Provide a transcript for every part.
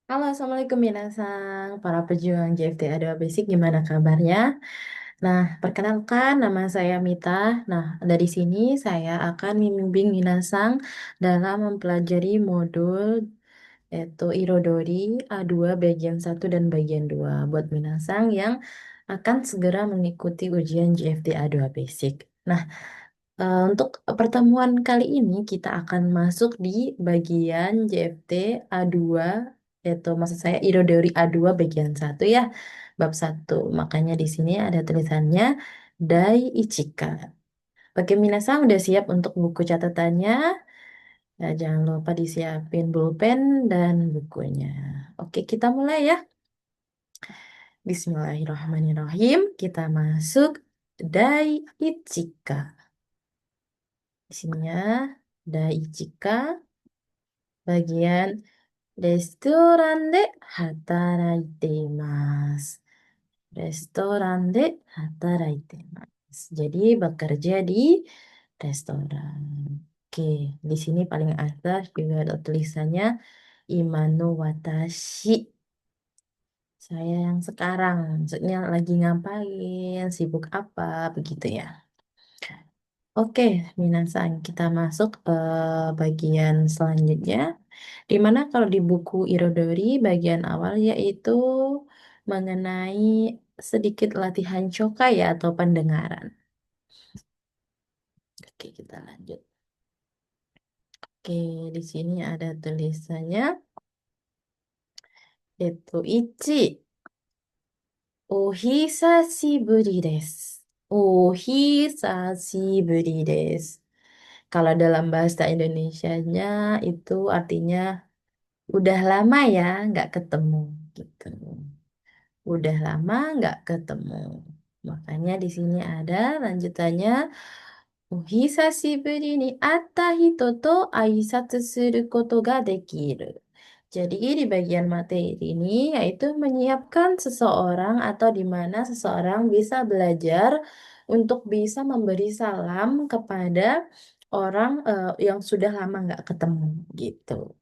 Halo, Assalamualaikum Minasang, para pejuang JFTA 2 Basic, gimana kabarnya? Nah, perkenalkan nama saya Mita. Nah, dari sini saya akan membimbing Minasang dalam mempelajari modul yaitu Irodori A2 bagian 1 dan bagian 2 buat Minasang yang akan segera mengikuti ujian JFTA 2 Basic. Nah, untuk pertemuan kali ini kita akan masuk di bagian JFT A2, yaitu maksud saya Irodori A2 bagian 1 ya, bab 1. Makanya di sini ada tulisannya Dai Ichika. Bagi minasan udah siap untuk buku catatannya? Ya, jangan lupa disiapin pulpen dan bukunya. Oke, kita mulai ya. Bismillahirrahmanirrahim. Kita masuk Dai Ichika. Di sini ya, Dai Ichika. Bagian restoran de hataraite imasu. Restoran de hataraite imasu. Jadi bekerja di restoran. Oke, di sini paling atas juga ada tulisannya Imano Watashi. Saya yang sekarang, maksudnya lagi ngapain, sibuk apa, begitu ya. Oke, minasan, kita masuk bagian selanjutnya. Di mana kalau di buku Irodori bagian awal yaitu mengenai sedikit latihan cokai ya atau pendengaran. Oke, kita lanjut. Oke, di sini ada tulisannya yaitu Ichi. Ohisashiburi desu. Ohisashiburi desu. Kalau dalam bahasa Indonesianya itu artinya udah lama ya nggak ketemu gitu. Udah lama nggak ketemu. Makanya di sini ada lanjutannya. Ohisashiburi ni atta hito to aisatsu suru koto ga dekiru. Jadi di bagian materi ini yaitu menyiapkan seseorang atau di mana seseorang bisa belajar untuk bisa memberi salam kepada orang yang sudah lama nggak ketemu gitu.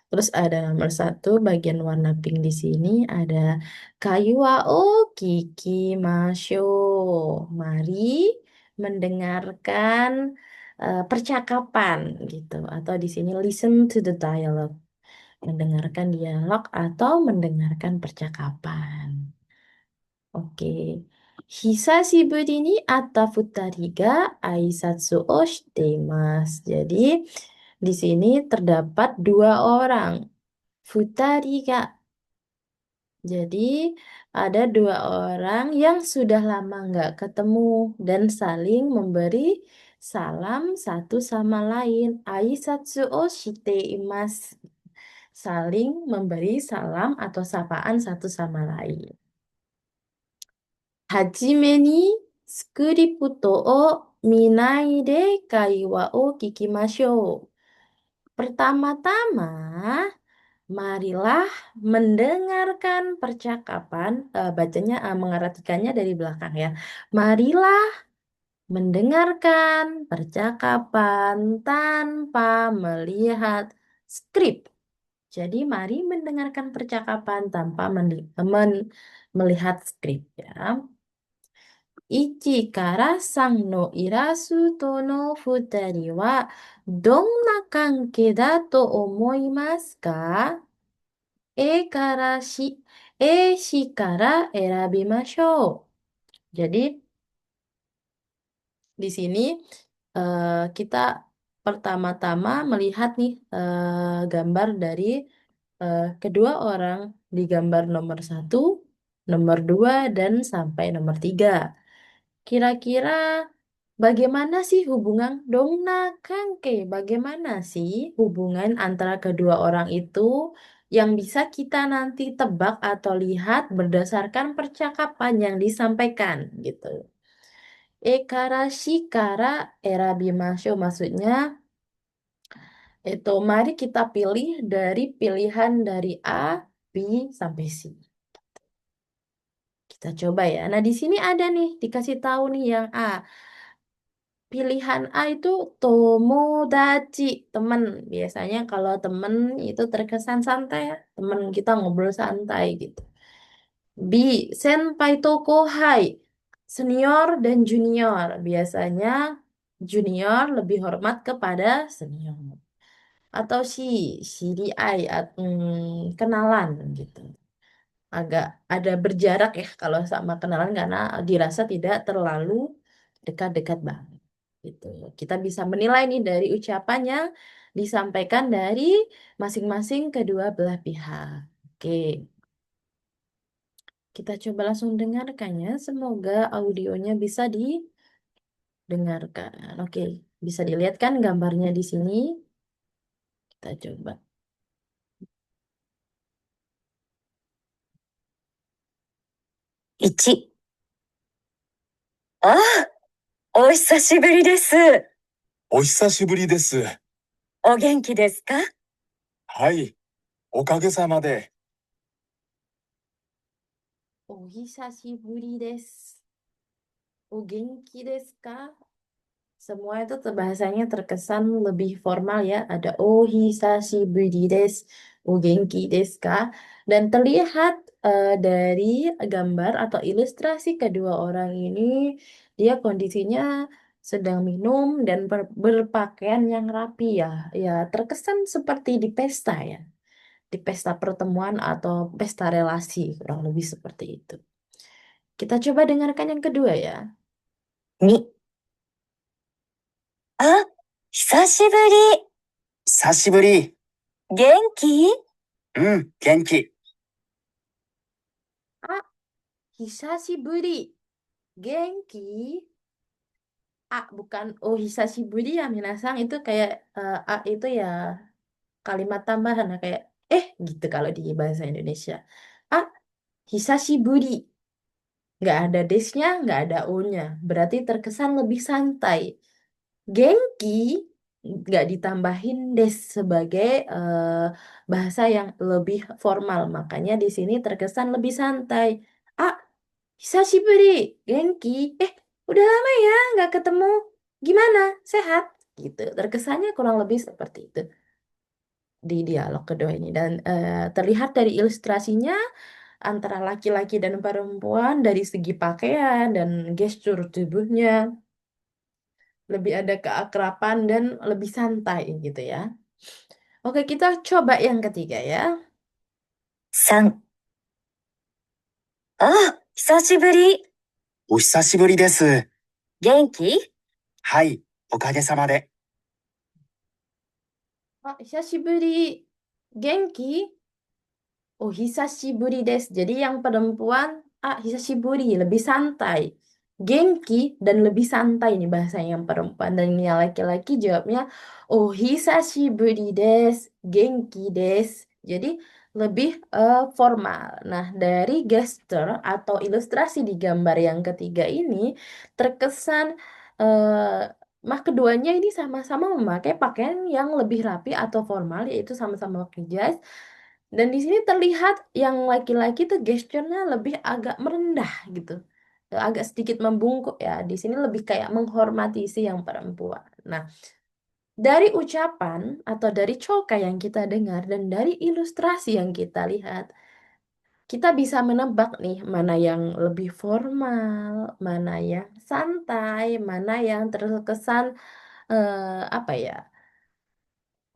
Terus ada nomor 1 bagian warna pink di sini ada kayu o kiki masyo. Mari mendengarkan percakapan gitu atau di sini listen to the dialogue. Mendengarkan dialog atau mendengarkan percakapan. Oke. Hisashiburi ni atta futari ga aisatsu o shite imasu. Jadi di sini terdapat dua orang. Futari ga. Jadi ada dua orang yang sudah lama nggak ketemu dan saling memberi salam satu sama lain. Aisatsu o shite imasu. Saling memberi salam atau sapaan satu sama lain. Hajime ni skripto o minai de kaiwa o kikimashou. Pertama-tama, marilah mendengarkan percakapan. Bacanya mengartikannya dari belakang ya. Marilah mendengarkan percakapan tanpa melihat skrip. Jadi mari mendengarkan percakapan tanpa melihat skrip ya. Ichi kara sang no irasu to no futari wa donna kanke da to omoimasu ka? E kara shi, shi kara erabimashou. Jadi di sini kita pertama-tama melihat nih gambar dari kedua orang di gambar nomor 1, nomor 2, dan sampai nomor 3. Kira-kira bagaimana sih hubungan Dongna Kangke? Bagaimana sih hubungan antara kedua orang itu yang bisa kita nanti tebak atau lihat berdasarkan percakapan yang disampaikan gitu. Ekara shikara erabimasho maksudnya itu mari kita pilih dari pilihan dari A, B sampai C. Kita coba ya. Nah, di sini ada nih dikasih tahu nih yang A. pilihan A itu tomodachi, teman. Biasanya kalau teman itu terkesan santai, ya. Teman kita ngobrol santai gitu. B, senpai to kohai, senior dan junior. Biasanya junior lebih hormat kepada senior. Atau si, CDI, kenalan gitu. Agak ada berjarak ya kalau sama kenalan karena dirasa tidak terlalu dekat-dekat banget. Gitu. Kita bisa menilai nih dari ucapannya disampaikan dari masing-masing kedua belah pihak. Oke, kita coba langsung dengarkannya. Semoga audionya bisa didengarkan. Oke, bisa dilihat kan gambarnya di sini? Kita coba. 1、ああ、お久しぶりです。お久しぶりです。お元気ですか？はい、おかげさまで。お久しぶりです。お元気ですか? Semua itu bahasanya terkesan lebih formal ya. Ada oh hisashiburi desu, oh genki desu ka? Dan terlihat dari gambar atau ilustrasi kedua orang ini, dia kondisinya sedang minum dan berpakaian yang rapi ya. Ya, terkesan seperti di pesta ya. Di pesta pertemuan atau pesta relasi, kurang lebih seperti itu. Kita coba dengarkan yang kedua ya. 2、あ、久しぶり。久しぶり。元気？うん、元気。Ah, hisashiburi. Genki. A bukan oh hisashiburi ya minasang itu kayak A itu ya kalimat tambahan ya, kayak gitu kalau di bahasa Indonesia. A hisashiburi. Nggak ada desnya, nggak ada o-nya. Berarti terkesan lebih santai. Genki nggak ditambahin des sebagai bahasa yang lebih formal. Makanya di sini terkesan lebih santai. A Hisashiburi, Genki. Udah lama ya nggak ketemu. Gimana? Sehat? Gitu. Terkesannya kurang lebih seperti itu di dialog kedua ini. Dan terlihat dari ilustrasinya antara laki-laki dan perempuan dari segi pakaian dan gestur tubuhnya lebih ada keakraban dan lebih santai gitu ya. Oke, kita coba yang ketiga ya. 3、ああ、久しぶり。お久しぶりです。元気？はい、おかげさまで。Hisashiburi, Genki. Oh, hisashiburi desu. Jadi yang perempuan, hisashiburi, lebih santai. Genki dan lebih santai nih bahasanya yang perempuan. Dan yang laki-laki jawabnya, oh, hisashiburi desu, genki desu. Jadi lebih formal. Nah, dari gestur atau ilustrasi di gambar yang ketiga ini, terkesan mah keduanya ini sama-sama memakai pakaian yang lebih rapi atau formal, yaitu sama-sama pakai jas. Dan di sini terlihat yang laki-laki tuh gesturnya lebih agak merendah gitu. Agak sedikit membungkuk ya. Di sini lebih kayak menghormati si yang perempuan. Nah, dari ucapan atau dari coka yang kita dengar dan dari ilustrasi yang kita lihat, kita bisa menebak nih mana yang lebih formal, mana yang santai, mana yang terkesan apa ya?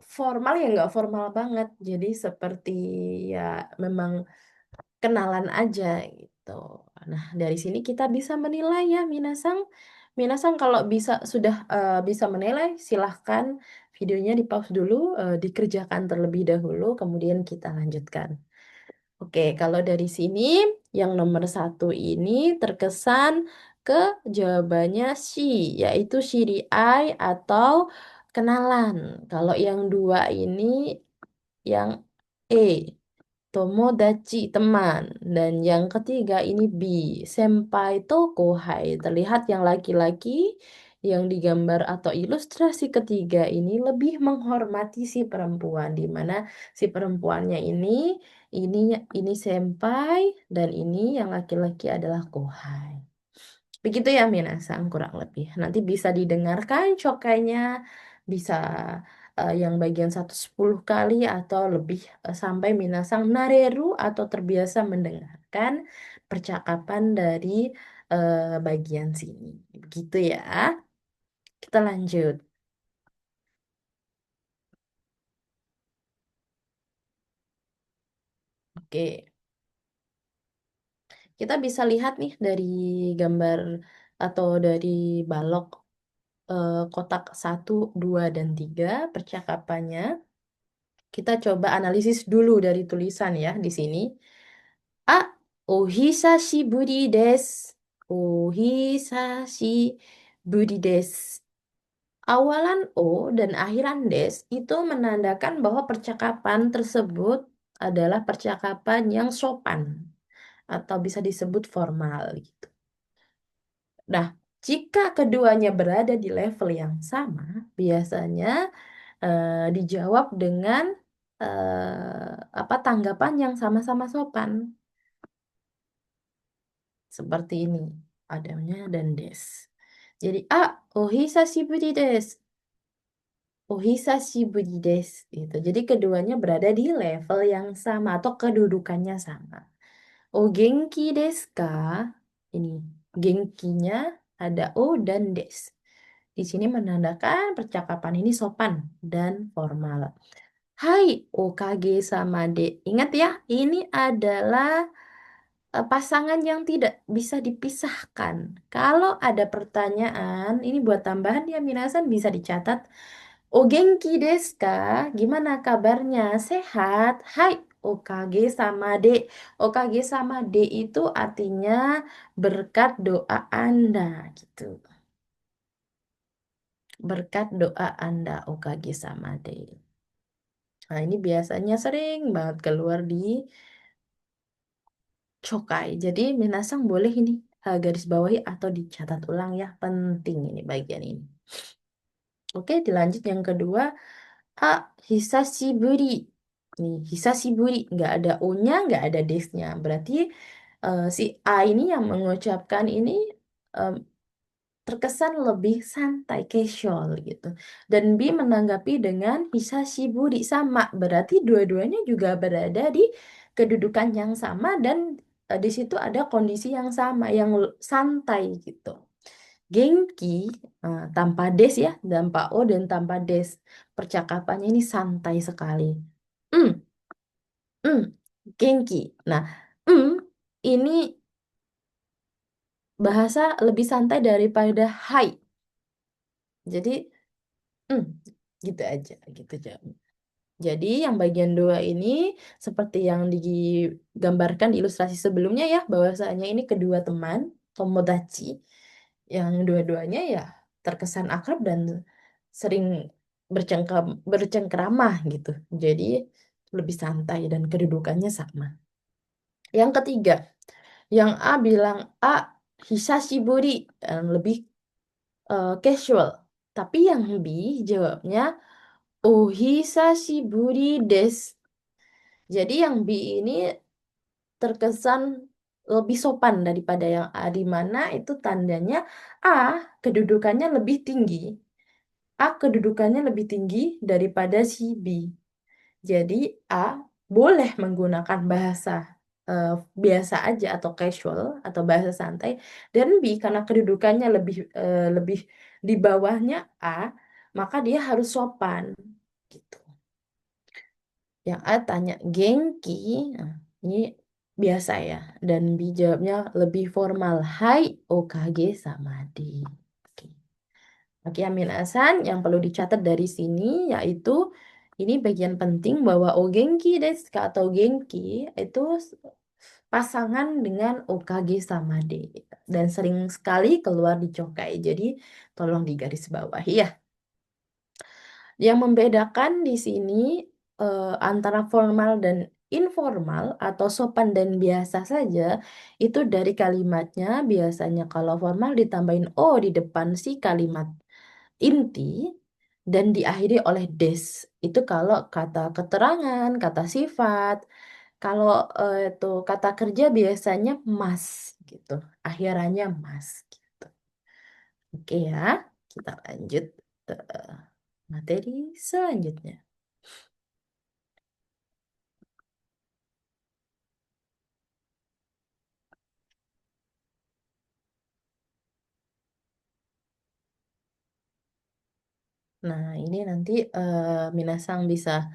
Formal ya nggak formal banget. Jadi seperti ya memang kenalan aja gitu. Nah, dari sini kita bisa menilai ya, Minasang. Minasang kalau sudah bisa menilai, silahkan videonya di pause dulu, dikerjakan terlebih dahulu, kemudian kita lanjutkan. Oke, kalau dari sini yang nomor satu ini terkesan ke jawabannya si, yaitu shiri ai atau kenalan. Kalau yang dua ini yang E. Tomodachi, teman. Dan yang ketiga ini B, senpai to kohai. Terlihat yang laki-laki yang digambar atau ilustrasi ketiga ini lebih menghormati si perempuan, di mana si perempuannya ini senpai dan ini yang laki-laki adalah kohai. Begitu ya Minasang kurang lebih. Nanti bisa didengarkan cokainya, bisa yang bagian 110 kali atau lebih sampai Minasang nareru atau terbiasa mendengarkan percakapan dari bagian sini. Begitu ya. Kita lanjut. Oke. Kita bisa lihat nih dari gambar atau dari balok kotak 1, 2, dan 3 percakapannya. Kita coba analisis dulu dari tulisan ya di sini. A, ohisashiburi desu. Ohisashiburi desu. Awalan o dan akhiran des itu menandakan bahwa percakapan tersebut adalah percakapan yang sopan atau bisa disebut formal gitu. Nah, jika keduanya berada di level yang sama, biasanya dijawab dengan apa tanggapan yang sama-sama sopan. Seperti ini adanya dan des. Jadi A, ohisashiburi desu. Ohisashiburi desu. Gitu. Jadi keduanya berada di level yang sama atau kedudukannya sama. O genki desu ka? Ini genkinya ada o dan des. Di sini menandakan percakapan ini sopan dan formal. Hai, Okage sama de. Ingat ya, ini adalah pasangan yang tidak bisa dipisahkan. Kalau ada pertanyaan, ini buat tambahan ya Minasan bisa dicatat. O genki desu ka? Gimana kabarnya? Sehat? Hai, Okage sama de. Okage sama de itu artinya berkat doa Anda gitu. Berkat doa Anda, Okage sama de. Nah, ini biasanya sering banget keluar di Cokai. Jadi Minasang boleh ini garis bawahi atau dicatat ulang ya. Penting ini bagian ini. Oke, dilanjut yang kedua. A, hisashiburi. Nih, hisashiburi. Nggak ada O-nya, nggak ada des-nya. Berarti si A ini yang mengucapkan ini em, terkesan lebih santai, casual gitu. Dan B menanggapi dengan hisashiburi sama. Berarti dua-duanya juga berada di kedudukan yang sama dan di situ ada kondisi yang sama, yang santai gitu. Genki tanpa des ya, tanpa O dan tanpa des. Percakapannya ini santai sekali. Hmm, hmm, genki. Nah, ini bahasa lebih santai daripada hai. Jadi Hmm, gitu aja, gitu aja. Jadi yang bagian dua ini seperti yang digambarkan di ilustrasi sebelumnya ya, bahwasanya ini kedua teman, tomodachi, yang dua-duanya ya terkesan akrab dan sering bercengkrama gitu. Jadi lebih santai dan kedudukannya sama. Yang ketiga, yang A bilang A hisashiburi dan lebih casual. Tapi yang B jawabnya Oh, hisashiburi desu. Jadi yang B ini terkesan lebih sopan daripada yang A, di mana itu tandanya A kedudukannya lebih tinggi. A kedudukannya lebih tinggi daripada si B. Jadi A boleh menggunakan bahasa eh, biasa aja atau casual atau bahasa santai, dan B karena kedudukannya lebih di bawahnya A, maka dia harus sopan gitu. Yang A tanya Genki, nah, ini biasa ya. Dan B jawabnya lebih formal. Hai, Okage sama D. Oke. Oke, Amin yang perlu dicatat dari sini yaitu ini bagian penting bahwa O Genki desu ka atau Genki itu pasangan dengan Okage sama D. Dan sering sekali keluar di Chokai. Jadi tolong digarisbawahi ya. Yang membedakan di sini antara formal dan informal atau sopan dan biasa saja itu dari kalimatnya. Biasanya kalau formal ditambahin o di depan si kalimat inti dan diakhiri oleh des. Itu kalau kata keterangan, kata sifat. Kalau itu kata kerja biasanya mas gitu. Akhirannya mas. Oke ya, kita lanjut ke materi selanjutnya. Nah, ini nanti Minasang bisa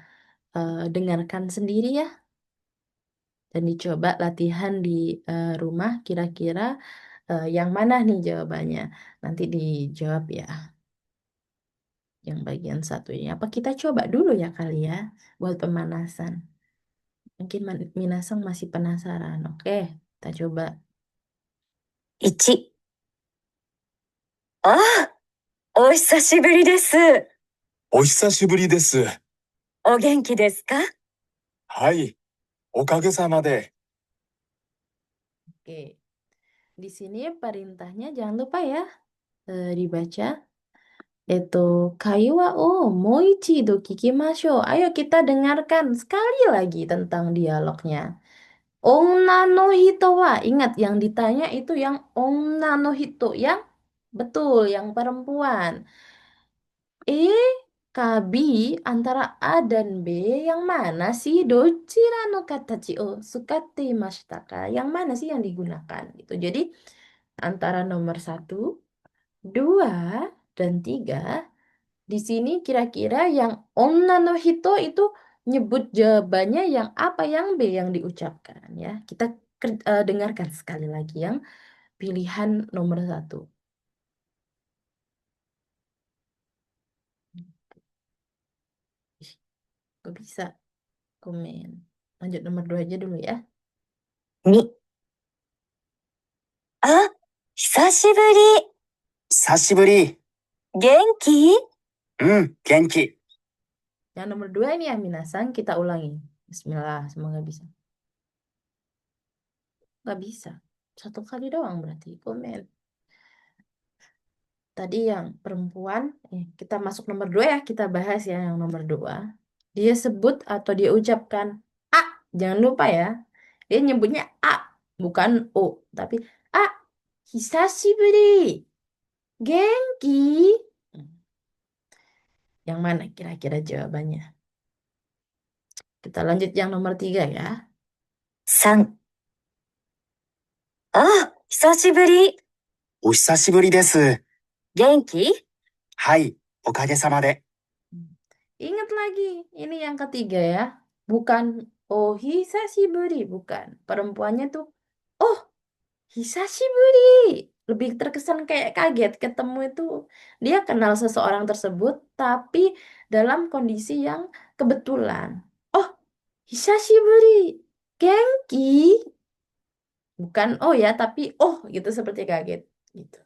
dengarkan sendiri ya, dan dicoba latihan di rumah kira-kira yang mana nih jawabannya. Nanti dijawab ya, yang bagian satu ini. Apa kita coba dulu ya kali ya, buat pemanasan. Mungkin Minasang masih penasaran. Oke, kita coba. 1、ああ、お久しぶりです。お久しぶりです。お元気ですか？はい、おかげさまで。Oke, di sini perintahnya jangan lupa ya dibaca. Itu kaiwa o moichido kikimashou. Ayo kita dengarkan sekali lagi tentang dialognya. Onna no hito wa, ingat yang ditanya itu yang onna no hito, yang betul, yang perempuan. Eh, kabi antara A dan B yang mana sih? Dochira no katachi o sukatte imashita ka? Yang mana sih yang digunakan? Gitu. Jadi antara nomor satu, dua, dan tiga. Di sini kira-kira yang onna no hito itu nyebut jawabannya yang apa, yang B yang diucapkan ya. Kita dengarkan sekali lagi yang pilihan nomor satu. Ih, kok bisa komen? Lanjut nomor dua aja dulu ya. 2、あ、久しぶり。久しぶり。元気？うん、元気。Yang nomor dua ini ya Minasan, kita ulangi. Bismillah, semoga bisa. Nggak bisa. Satu kali doang berarti komen. Tadi yang perempuan, kita masuk nomor dua ya, kita bahas ya yang nomor dua. Dia sebut atau dia ucapkan A, jangan lupa ya. Dia nyebutnya A, bukan O, tapi A. Hisashiburi, genki. Yang mana kira-kira jawabannya? Kita lanjut yang nomor tiga ya. 3、あ、久しぶり。お久しぶりです。元気？はい、おかげさまで。Ingat lagi, ini yang ketiga ya. Bukan oh hisashiburi, bukan. Perempuannya tuh oh hisashiburi. Lebih terkesan kayak kaget ketemu itu. Dia kenal seseorang tersebut tapi dalam kondisi yang kebetulan. Oh, hisashiburi. Genki. Bukan oh ya, tapi oh gitu seperti kaget gitu.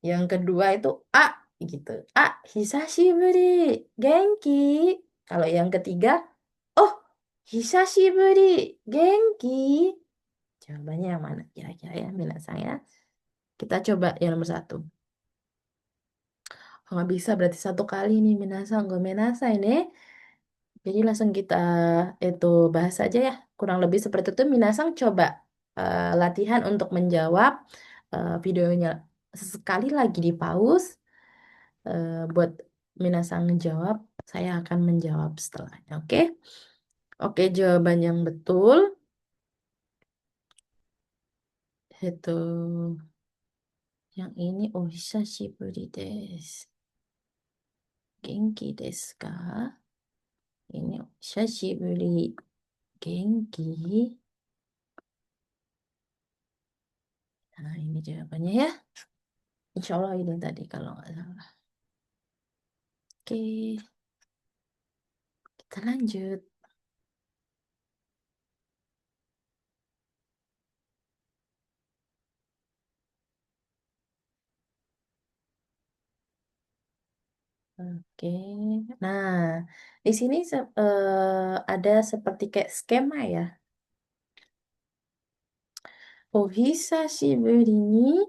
Yang kedua itu A gitu. A, hisashiburi, genki. Kalau yang ketiga, oh, hisashiburi, genki. Jawabannya yang mana kira-kira ya, Minasang ya? Kita coba yang nomor satu. Oh, nggak bisa berarti satu kali nih Minasang. Gue Minasang ini. Jadi langsung kita itu bahas aja ya. Kurang lebih seperti itu. Minasang coba latihan untuk menjawab videonya sekali lagi di pause. Buat Minasang menjawab, saya akan menjawab setelahnya. Oke? Oke, jawaban yang betul itu yang ini. Oh, hisashiburi desu. Genki desu ka? Ini hisashiburi. Genki. Nah, ini jawabannya ya. Insya Allah ini tadi kalau nggak salah. Oke, kita lanjut. Oke, nah di sini ada seperti kayak skema ya. Oh, hisashiburi ni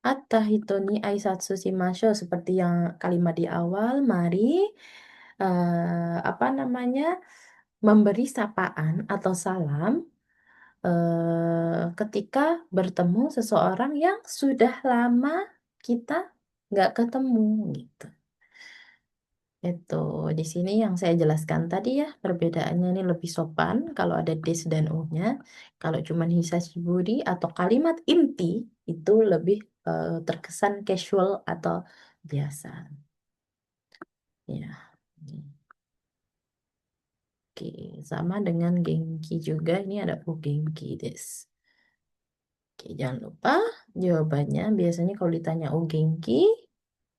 atta hito ni aisatsu shimashou. Seperti yang kalimat di awal, mari apa namanya memberi sapaan atau salam ketika bertemu seseorang yang sudah lama kita nggak ketemu gitu. Itu di sini yang saya jelaskan tadi ya, perbedaannya ini lebih sopan kalau ada des dan u-nya. Kalau cuma hisashiburi atau kalimat inti itu lebih terkesan casual atau biasa. Ya. Oke, sama dengan genki juga. Ini ada u genki des. Oke, jangan lupa jawabannya biasanya kalau ditanya u genki,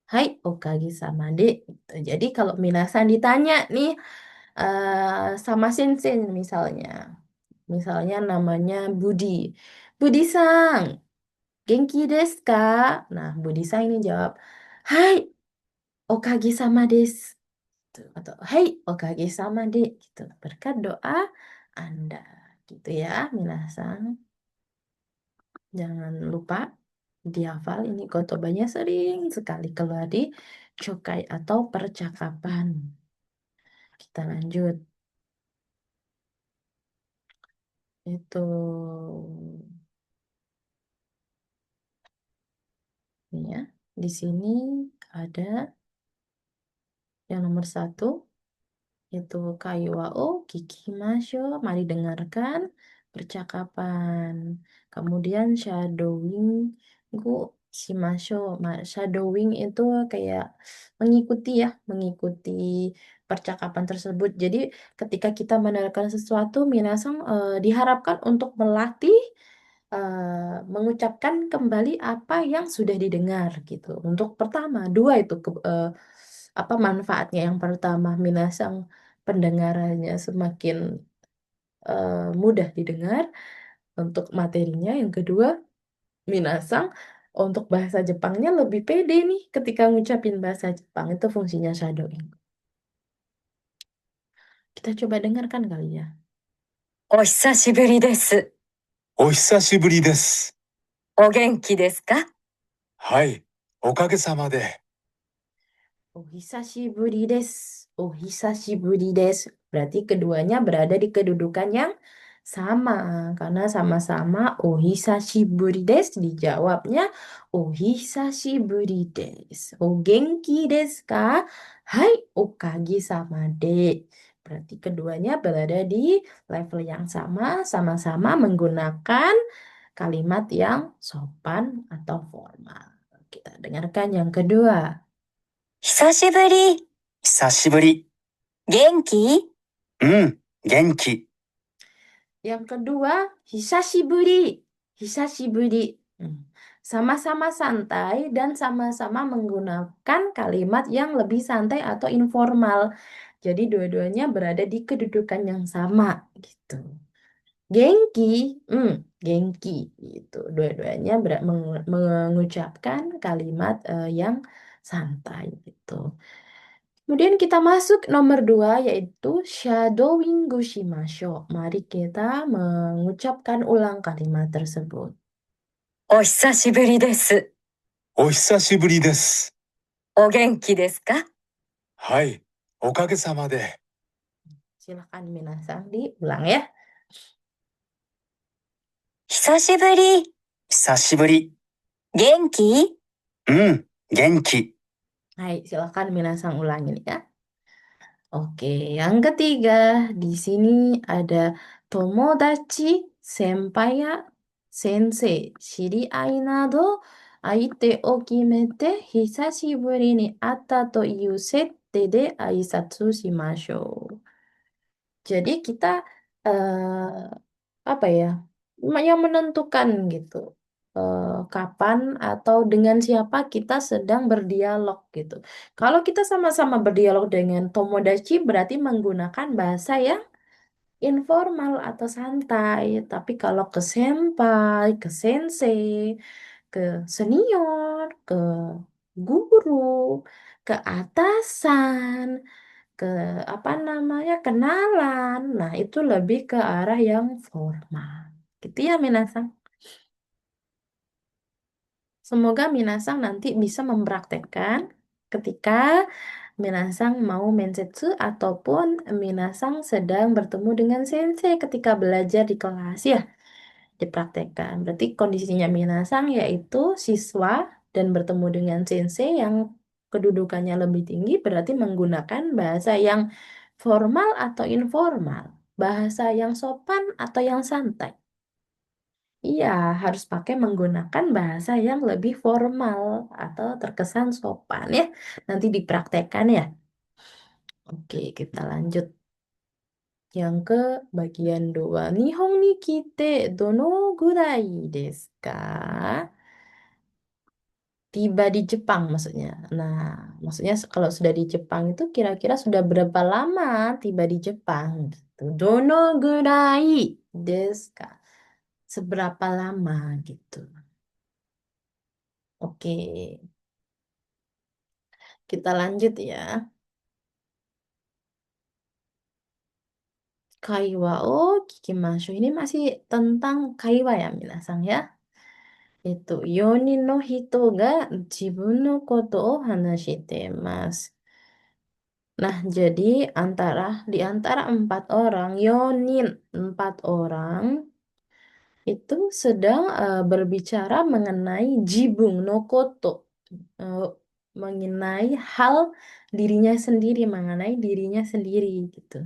hai okage sama de. Gitu. Jadi kalau minasan ditanya nih sama sensei misalnya. Misalnya namanya Budi. Budi-sang, genki desu ka? Nah, Budi-sang ini jawab, hai, okage sama desu. Tuh, atau, hai, okage sama de. Gitu. Berkat doa Anda. Gitu ya, minasan. Jangan lupa dihafal ini kotobanya sering sekali keluar di cokai atau percakapan. Kita lanjut. Itu. Ini ya. Di sini ada yang nomor satu, itu kaiwa o kikimasho, mari dengarkan percakapan. Kemudian shadowing gu shimasho. Shadowing itu kayak mengikuti ya, mengikuti percakapan tersebut. Jadi ketika kita menerangkan sesuatu, minasang diharapkan untuk melatih mengucapkan kembali apa yang sudah didengar gitu. Untuk pertama, dua itu apa manfaatnya? Yang pertama, minasang pendengarannya semakin mudah didengar untuk materinya. Yang kedua, minasang untuk bahasa Jepangnya lebih pede nih ketika ngucapin bahasa Jepang. Itu fungsinya shadowing. Kita coba dengarkan kali ya. お久しぶりです。お久しぶりです。お元気ですか？はい、おかげさまで。Ohisashiburi desu. Ohisashiburi desu. Berarti keduanya berada di kedudukan yang sama. Karena sama-sama ohisashiburi desu. Dijawabnya ohisashiburi desu. O genki desu ka? Hai, okage sama de. Berarti keduanya berada di level yang sama. Sama-sama menggunakan kalimat yang sopan atau formal. Kita dengarkan yang kedua. 久しぶり。久しぶり。元気？うん、元気。Yang kedua, hisashiburi. Hisashiburi. Sama-sama santai dan sama-sama menggunakan kalimat yang lebih santai atau informal. Jadi dua-duanya berada di kedudukan yang sama gitu. Genki, genki gitu. Dua-duanya mengucapkan kalimat yang santai gitu. Kemudian kita masuk nomor dua yaitu shadowing gushimasho. Mari kita mengucapkan ulang kalimat tersebut. お久しぶりです。お久しぶりです。お元気ですか？はい、おかげさまで。Silahkan minasang diulang ya. 久しぶり。久しぶり。元気？うん、元気。Hai, silahkan minasang ulangin ya. Oke, yang ketiga di sini ada tomodachi, senpai ya, sensei, shiriai nado, aite o kimete, hisashiburi ni atta to iu sette de aisatsu shimashou. Jadi kita apa ya, yang menentukan gitu kapan atau dengan siapa kita sedang berdialog gitu. Kalau kita sama-sama berdialog dengan tomodachi berarti menggunakan bahasa yang informal atau santai. Tapi kalau ke senpai, ke sensei, ke senior, ke guru, ke atasan, ke apa namanya kenalan. Nah, itu lebih ke arah yang formal. Gitu ya, Minasang. Semoga Minasang nanti bisa mempraktekkan ketika Minasang mau mensetsu ataupun Minasang sedang bertemu dengan sensei ketika belajar di kelas ya. dipraktekkan. Berarti kondisinya minasang yaitu siswa dan bertemu dengan sensei yang kedudukannya lebih tinggi berarti menggunakan bahasa yang formal atau informal, bahasa yang sopan atau yang santai. Iya, harus pakai menggunakan bahasa yang lebih formal atau terkesan sopan ya. Nanti dipraktekkan ya. Oke, kita lanjut. Yang ke bagian 2. Nihon ni kite dono gurai desu ka? Tiba di Jepang maksudnya. Nah, maksudnya kalau sudah di Jepang itu kira-kira sudah berapa lama tiba di Jepang gitu. Dono gurai desu ka? Seberapa lama gitu. Oke, kita lanjut ya. Kaiwa o kikimasho. Ini masih tentang kaiwa ya, minasang ya. Itu, 4人の人が自分のことを話しています. Nah, jadi di antara empat orang, yonin, empat orang, itu sedang berbicara mengenai jibung no koto, eh, mengenai hal dirinya sendiri, mengenai dirinya sendiri gitu.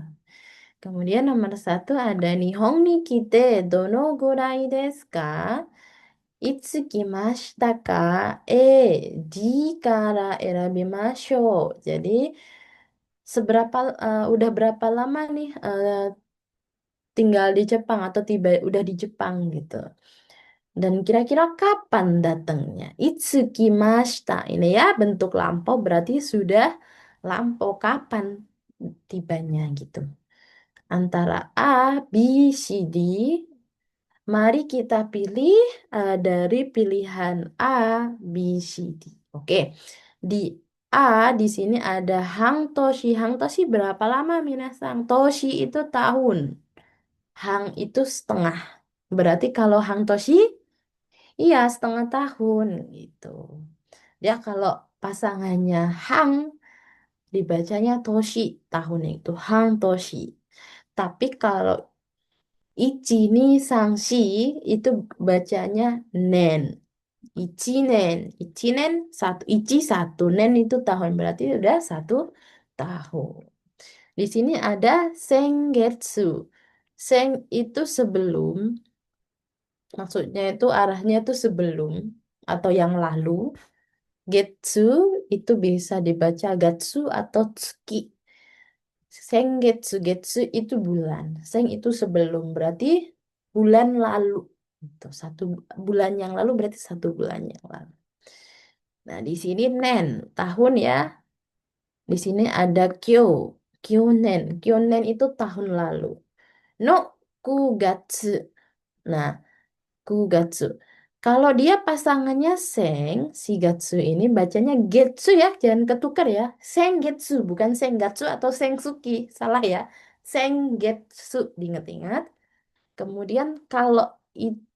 Kemudian nomor 1 ada Nihon ni kite dono gurai desu ka? Itsu kimashita ka? D から選びましょう. Jadi udah berapa lama nih tinggal di Jepang atau tiba udah di Jepang gitu. Dan kira-kira kapan datangnya? Itsu kimashita. Ini ya bentuk lampau berarti sudah lampau kapan tibanya gitu. Antara A, B, C, D. Mari kita pilih dari pilihan A, B, C, D. Oke. Di A di sini ada Hang Toshi. Hang Toshi berapa lama minasang? Toshi itu tahun. Hang itu setengah. Berarti kalau Hang Toshi, iya setengah tahun gitu. Dia kalau pasangannya Hang dibacanya Toshi tahunnya itu Hang Toshi. Tapi kalau Ichi ni sangshi itu bacanya nen. Ichinen. Ichinen satu. Ichi satu. Nen itu tahun. Berarti udah 1 tahun. Di sini ada sengetsu. Seng itu sebelum. Maksudnya itu arahnya itu sebelum. Atau yang lalu. Getsu itu bisa dibaca gatsu atau tsuki. Sengetsu, getsu itu bulan. Seng itu sebelum, berarti bulan lalu. Itu 1 bulan yang lalu berarti 1 bulan yang lalu. Nah, di sini nen, tahun ya. Di sini ada kyo, kyonen. Kyonen itu tahun lalu. No kugatsu. Nah, kugatsu. Kalau dia pasangannya seng, si gatsu ini bacanya getsu ya, jangan ketukar ya. Sengetsu, bukan senggatsu atau sengsuki. Salah ya. Senggetsu, diingat-ingat. Kemudian kalau i-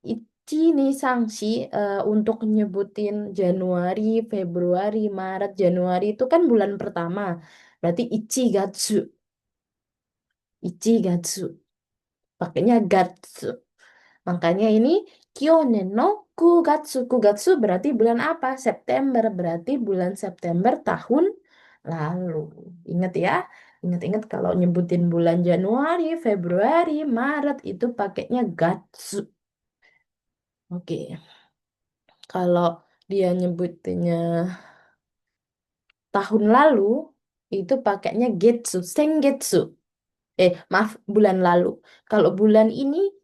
ichi nih sangsi untuk nyebutin Januari, Februari, Maret, Januari itu kan bulan pertama. Berarti ichigatsu. Ichigatsu. Pakainya gatsu. Makanya ini Kyonen no Kugatsu. Kugatsu berarti bulan apa? September. Berarti bulan September tahun lalu. Ingat ya. Ingat-ingat kalau nyebutin bulan Januari, Februari, Maret itu pakainya Gatsu. Oke. Kalau dia nyebutinnya tahun lalu, itu pakainya Getsu. Sengetsu. Maaf, bulan lalu. Kalau bulan ini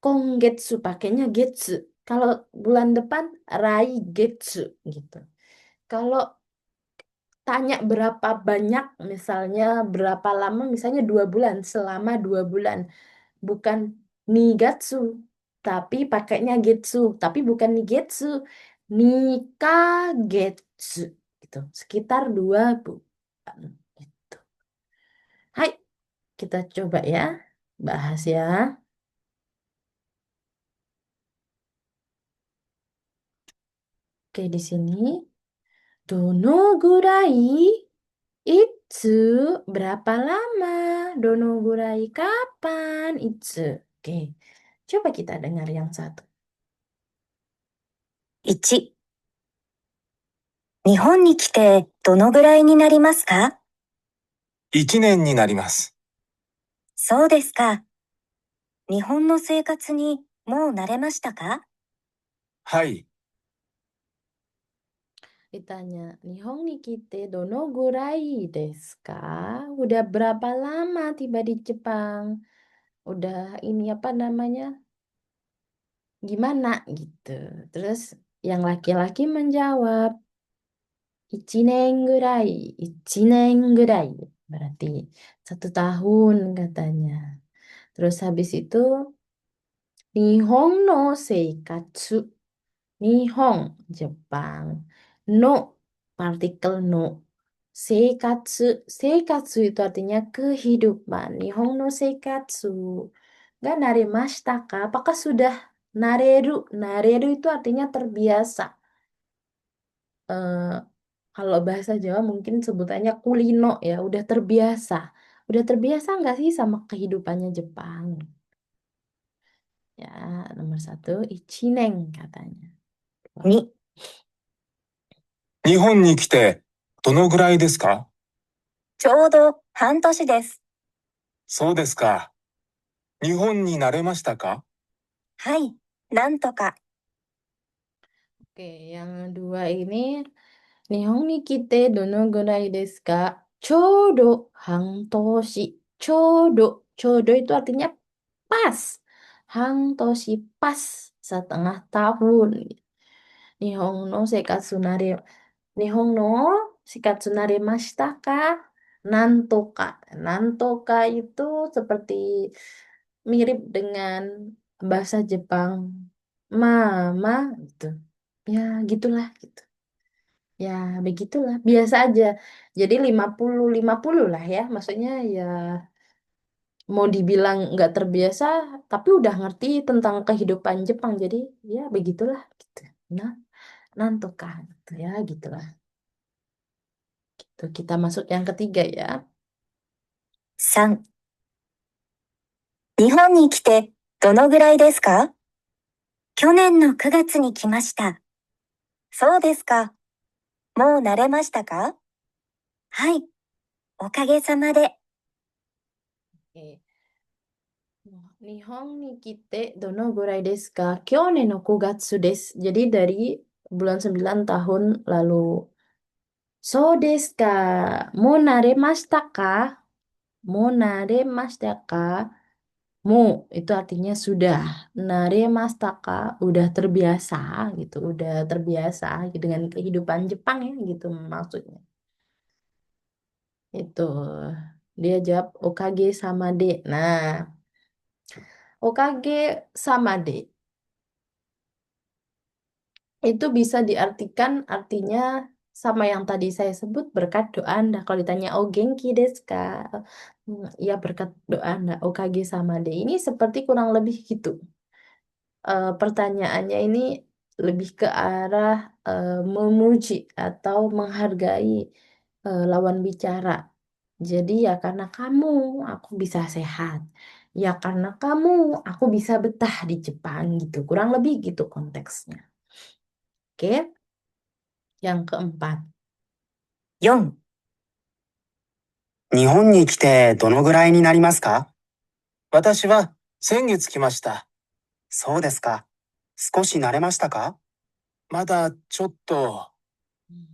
Kongetsu pakainya getsu. Kalau bulan depan Raigetsu gitu. Kalau tanya berapa banyak misalnya berapa lama misalnya 2 bulan selama 2 bulan bukan Nigatsu tapi pakainya Getsu tapi bukan Nigetsu Nikagetsu gitu sekitar 2 bulan gitu. Hai kita coba ya bahas ya. Oke di sini. Dono gurai? Itsu berapa lama? Dono gurai kapan? Itsu. Oke. Coba kita dengar yang satu. 1、日本に来てどのぐらいになりますか？1年になります。そうですか。日本の生活にもう慣れましたか？はい。Ditanya, Nihong nikite dono gurai desu ka? Udah berapa lama tiba di Jepang? Udah ini apa namanya? Gimana gitu. Terus yang laki-laki menjawab, ichinen gurai, ichinen gurai. Berarti 1 tahun katanya. Terus habis itu, Nihon no seikatsu. Nihon, Jepang. No, partikel no. Seikatsu. Seikatsu itu artinya kehidupan. Nihon no seikatsu. Nggak narimashita ka? Apakah sudah nareru? Nareru itu artinya terbiasa. Eh, kalau bahasa Jawa mungkin sebutannya kulino ya. Udah terbiasa. Udah terbiasa nggak sih sama kehidupannya Jepang? Ya, nomor 1, ichineng katanya. 2、日本に来てどのぐらいですか？ちょうど半年です。そうですか。日本に慣れましたか？はい、なんとか。Oke, yang dua ini Nihon ni kite dono gurai desu ka? Chodo hantoshi. Chodo. Chodo itu artinya pas. Hantoshi pas 1/2 tahun. Nihon no sekatsu nare. Nihon no sekatsu naremashita ka? Nantoka. Nantoka itu seperti mirip dengan bahasa Jepang. Mama gitu. Ya, gitulah gitu. Ya, begitulah. Biasa aja. Jadi 50-50 lah ya. Maksudnya ya mau dibilang nggak terbiasa, tapi udah ngerti tentang kehidupan Jepang. Jadi ya begitulah gitu. Nah, nantoka gitu ya, gitulah. Gitu. Kita masuk yang ketiga ya. 3、日本に来てどのぐらいですか？去年の9月に来ました。そうですか。もう慣れましたか？はい、おかげさまで。Oke. Nihon ni kite dono gurai desu ka? Kyone no kogatsu desu. Jadi dari bulan 9 tahun lalu. So desu ka? Mo naremashita ka? Mo naremashita ka? Mu itu artinya sudah. Naremashita ka? Udah terbiasa gitu. Udah terbiasa gitu dengan kehidupan Jepang ya gitu maksudnya. Itu. Dia jawab Okage sama de. Nah, Okage sama de itu bisa diartikan artinya sama yang tadi saya sebut berkat doa Anda. Kalau ditanya oh genki desu ka? Ya berkat doa Anda. Okage sama de. Ini seperti kurang lebih gitu. Pertanyaannya ini lebih ke arah memuji atau menghargai lawan bicara. Jadi ya karena kamu aku bisa sehat. Ya karena kamu aku bisa betah di Jepang gitu. Kurang lebih gitu konteksnya. Oke, yang keempat. 4、日本に来てどのぐらいになりますか？私は先月来ました。そうですか。少し慣れましたか？まだちょっと。Hmm.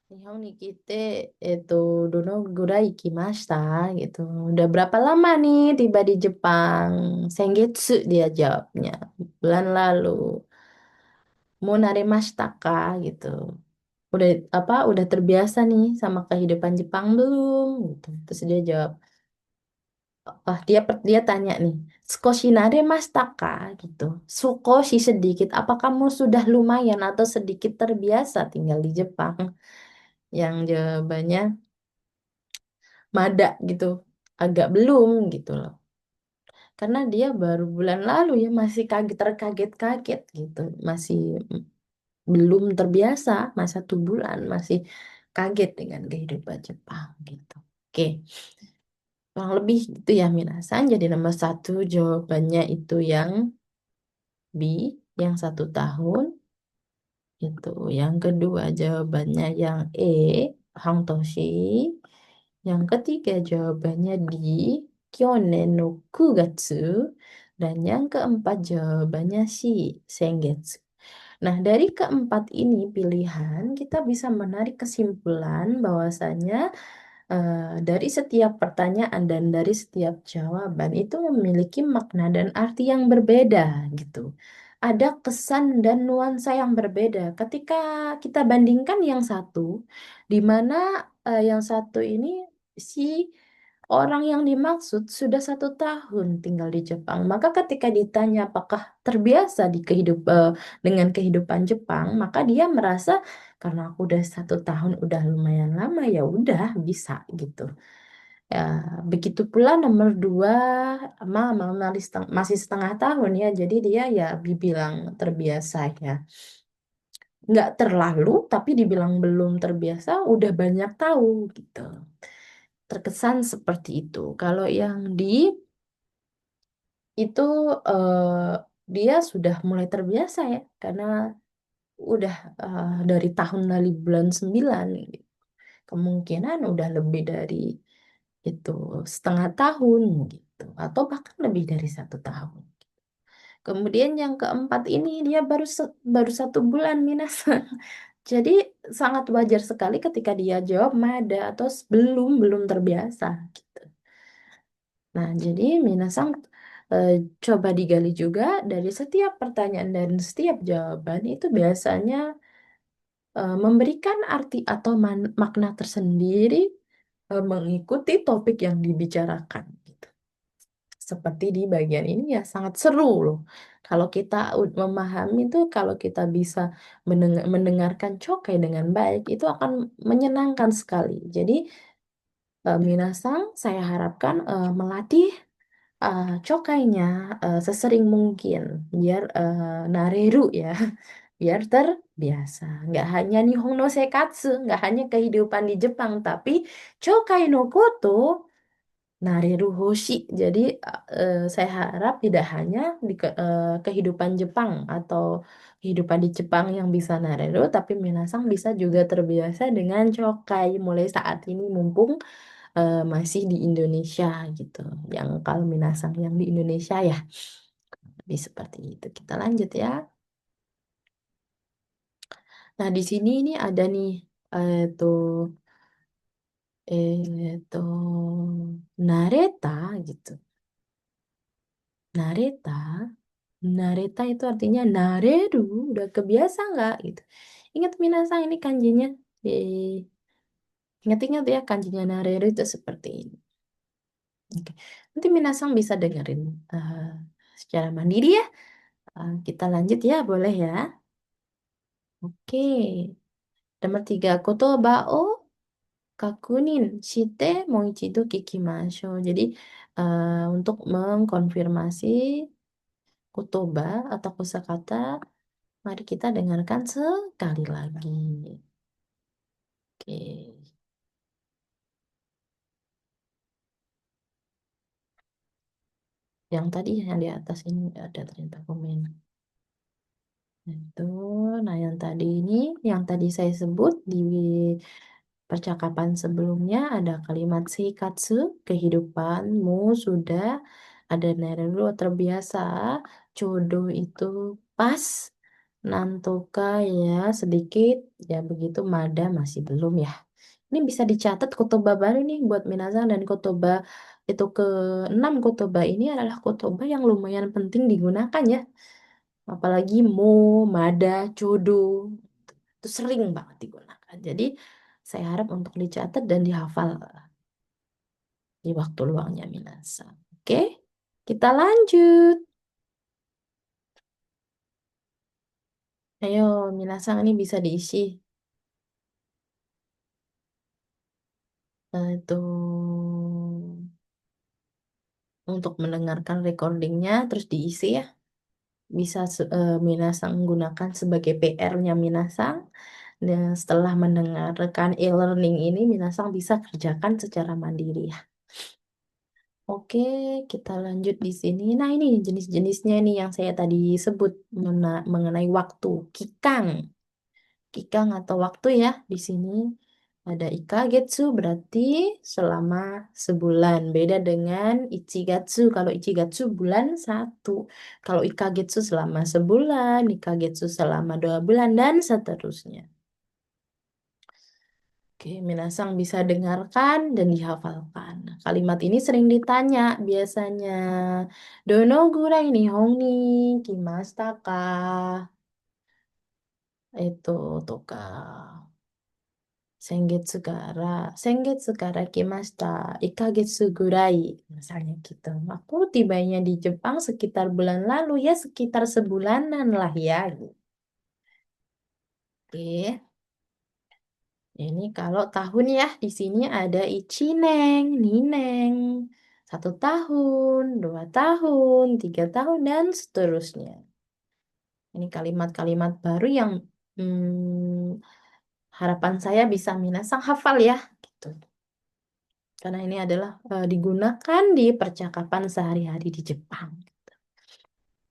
Nihon ni kite dono gurai ikimashita gitu. Udah berapa lama nih tiba di Jepang? Sengetsu dia jawabnya. Bulan lalu. Mau naremashita ka gitu. Udah apa? Udah terbiasa nih sama kehidupan Jepang belum? Gitu. Terus dia jawab, dia tanya nih, Skoshi naremashita ka gitu. Sukoshi sedikit. Apa kamu sudah lumayan atau sedikit terbiasa tinggal di Jepang? Yang jawabannya Mada gitu, agak belum gitu loh. Karena dia baru bulan lalu ya masih terkaget-kaget gitu, masih belum terbiasa, masih 1 bulan masih kaget dengan kehidupan Jepang gitu. Oke, Kurang lebih gitu ya minasan. Jadi nomor satu jawabannya itu yang B, yang 1 tahun. Itu. Yang kedua jawabannya yang E, Hang Toshi. Yang ketiga jawabannya D, Kyonen no Kugatsu. Dan yang keempat jawabannya C, Sengetsu. Nah, dari keempat ini pilihan, kita bisa menarik kesimpulan bahwasanya dari setiap pertanyaan dan dari setiap jawaban itu memiliki makna dan arti yang berbeda gitu. Ada kesan dan nuansa yang berbeda. Ketika kita bandingkan yang satu, di mana yang satu ini si orang yang dimaksud sudah 1 tahun tinggal di Jepang. Maka ketika ditanya apakah terbiasa dengan kehidupan Jepang, maka dia merasa karena aku udah 1 tahun udah lumayan lama ya udah bisa gitu. Ya, begitu pula nomor dua, masih setengah tahun ya, jadi dia ya dibilang terbiasa ya. Nggak terlalu, tapi dibilang belum terbiasa, udah banyak tahu gitu. Terkesan seperti itu. Kalau yang di itu dia sudah mulai terbiasa ya, karena udah dari bulan 9 gitu. Kemungkinan udah lebih dari itu 1/2 tahun gitu atau bahkan lebih dari 1 tahun. Kemudian yang keempat ini dia baru 1 bulan minasan. Jadi sangat wajar sekali ketika dia jawab Mada atau belum terbiasa gitu. Nah, jadi minasan eh, coba digali juga dari setiap pertanyaan dan setiap jawaban itu biasanya memberikan arti atau makna tersendiri mengikuti topik yang dibicarakan gitu. Seperti di bagian ini ya sangat seru loh. Kalau kita memahami itu, kalau kita bisa mendengarkan Cokai dengan baik, itu akan menyenangkan sekali. Jadi minasang saya harapkan melatih Cokainya sesering mungkin biar nareru ya. Biar terbiasa. Nggak hanya Nihon no Sekatsu, nggak hanya kehidupan di Jepang, tapi Chokai no Koto Nareru Hoshi. Jadi saya harap tidak hanya di kehidupan Jepang atau kehidupan di Jepang yang bisa Nareru, tapi minasang bisa juga terbiasa dengan Chokai mulai saat ini mumpung masih di Indonesia gitu. Yang kalau minasang yang di Indonesia ya, lebih seperti itu. Kita lanjut ya. Nah, di sini ini ada nih tuh nareta gitu. Nareta, nareta itu artinya nareru, udah kebiasa nggak gitu. Ingat minasang ini kanjinya. Ingat-ingat ya kanjinya nareru itu seperti ini. Oke. Nanti minasang bisa dengerin secara mandiri ya. Kita lanjut ya, boleh ya. Oke. Nomor 3, kotoba o kakunin shite moichido kikimashou. Jadi untuk mengkonfirmasi kutoba atau kosakata, mari kita dengarkan sekali lagi. Oke. Yang tadi yang di atas ini ada ternyata komen. Itu, nah yang tadi saya sebut di percakapan sebelumnya ada kalimat shikatsu, kehidupanmu sudah, ada neru terbiasa, jodo itu pas, nantoka ya sedikit, ya begitu mada masih belum ya. Ini bisa dicatat kotoba baru nih buat minasan dan kotoba itu ke-6 kotoba ini adalah kotoba yang lumayan penting digunakan ya. Apalagi mo, mada, jodo itu sering banget digunakan. Jadi saya harap untuk dicatat dan dihafal di waktu luangnya minasan. Oke, kita lanjut. Ayo, minasan ini bisa diisi. Itu untuk mendengarkan recordingnya terus diisi ya. Bisa Minasang gunakan sebagai PR-nya Minasang. Dan setelah mendengarkan e-learning ini, Minasang bisa kerjakan secara mandiri ya. Oke, kita lanjut di sini. Nah, ini jenis-jenisnya nih yang saya tadi sebut mengenai waktu. Kikang. Kikang atau waktu ya di sini ada ikagetsu berarti selama sebulan. Beda dengan ichigatsu. Kalau ichigatsu bulan satu. Kalau ikagetsu selama sebulan, ikagetsu selama 2 bulan dan seterusnya. Oke, minasang bisa dengarkan dan dihafalkan. Nah, kalimat ini sering ditanya biasanya. Dono gurai nihon ni kimashita ka? Itu tuh kak. Sengetsu kara kimashita. Ikagetsu gurai. Misalnya gitu. Aku tibanya di Jepang sekitar bulan lalu ya, sekitar sebulanan lah ya. Oke. Ini kalau tahun ya, di sini ada ichineng, nineng, 1 tahun, 2 tahun, 3 tahun, dan seterusnya. Ini kalimat-kalimat baru yang harapan saya bisa minasang hafal ya, gitu. Karena ini adalah digunakan di percakapan sehari-hari di Jepang.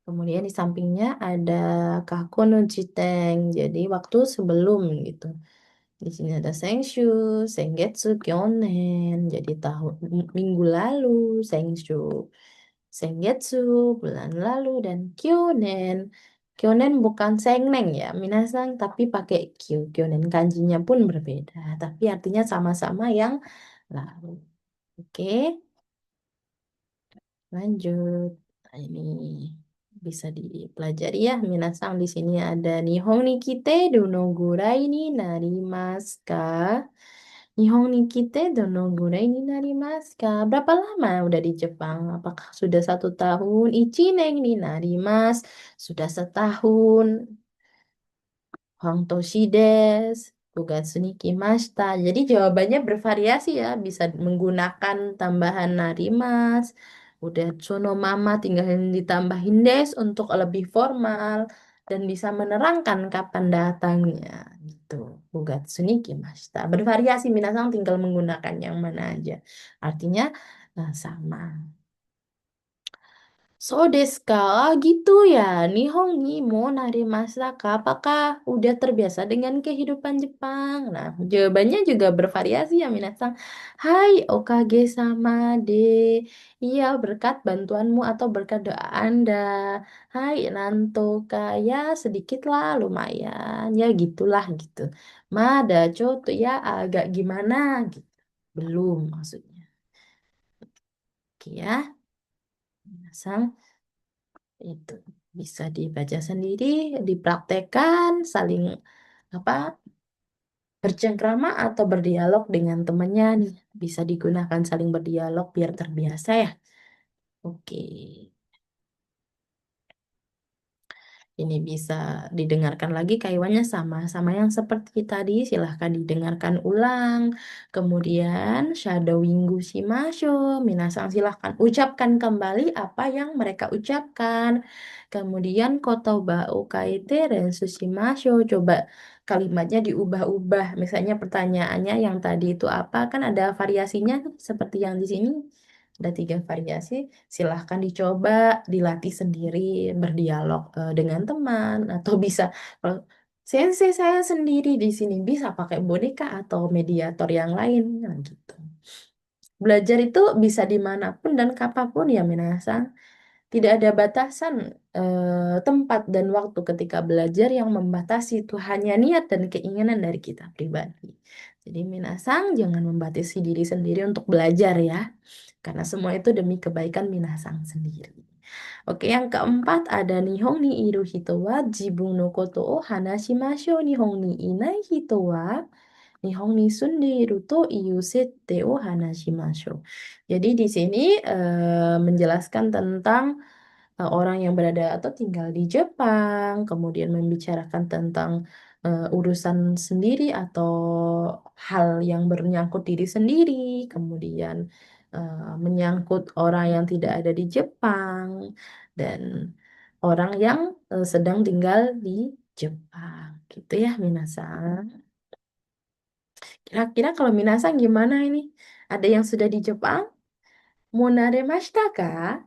Kemudian di sampingnya ada kakono jiteng, jadi waktu sebelum gitu. Di sini ada Sengshu, Sengetsu, Kyonen. Jadi tahun minggu lalu, Sengshu, Sengetsu, bulan lalu, dan Kyonen. Kyonen bukan Sengneng ya, minasang, tapi pakai Kyo. Kyonen kanjinya pun berbeda, tapi artinya sama-sama yang lalu. Oke, lanjut. Nah, ini bisa dipelajari ya, minasang. Di sini ada Nihon ni kite dono gurai ni narimasu ka? Nihon ni kite dono gurai ni narimasu ka? Berapa lama udah di Jepang? Apakah sudah 1 tahun? Ichinen ni narimasu. Sudah setahun. Hongtoshi desu. Fugatsu ni kimashita. Jadi jawabannya bervariasi ya. Bisa menggunakan tambahan narimas. Udah sono mama tinggal ditambahin des untuk lebih formal. Dan bisa menerangkan kapan datangnya. Gitu. Fugatsu ni kimashita. Bervariasi. Minasang tinggal menggunakan yang mana aja. Artinya sama. So desu ka? Gitu ya. Nihon ni mo narimasa ka? Apakah udah terbiasa dengan kehidupan Jepang? Nah, jawabannya juga bervariasi ya, minasang. Hai, okage sama de. Iya, berkat bantuanmu atau berkat doa Anda. Hai, nanto kaya sedikit lah, lumayan. Ya, gitulah gitu. Mada coto ya agak gimana gitu. Belum maksudnya. Oke ya, minasang. Itu bisa dibaca sendiri, dipraktekkan, saling apa bercengkrama atau berdialog dengan temannya nih. Bisa digunakan saling berdialog biar terbiasa ya. Oke. Ini bisa didengarkan lagi kaiwannya sama yang seperti tadi. Silahkan didengarkan ulang. Kemudian shadowing shimasho. Minasang silahkan ucapkan kembali apa yang mereka ucapkan. Kemudian kotoba ukaite rensu shimasho. Coba kalimatnya diubah-ubah. Misalnya pertanyaannya yang tadi itu apa? Kan ada variasinya seperti yang di sini. Ada 3 variasi. Silahkan dicoba, dilatih sendiri, berdialog dengan teman, atau bisa kalau sensei saya sendiri di sini bisa pakai boneka atau mediator yang lain, nah, gitu. Belajar itu bisa dimanapun dan kapanpun ya minasang. Tidak ada batasan tempat dan waktu ketika belajar yang membatasi itu hanya niat dan keinginan dari kita pribadi. Jadi minasang jangan membatasi diri sendiri untuk belajar ya. Karena semua itu demi kebaikan minasang sendiri. Oke, yang keempat ada Nihon ni iru hito wa jibun no koto o hanashimashou. Nihon ni inai hito wa Nihon ni sundiru to iu sette o hanashimashou. Jadi di sini menjelaskan tentang orang yang berada atau tinggal di Jepang, kemudian membicarakan tentang urusan sendiri atau hal yang menyangkut diri sendiri, kemudian menyangkut orang yang tidak ada di Jepang, dan orang yang sedang tinggal di Jepang. Gitu ya, Minasang. Kira-kira kalau Minasang gimana ini? Ada yang sudah di Jepang? Monaremashita ka?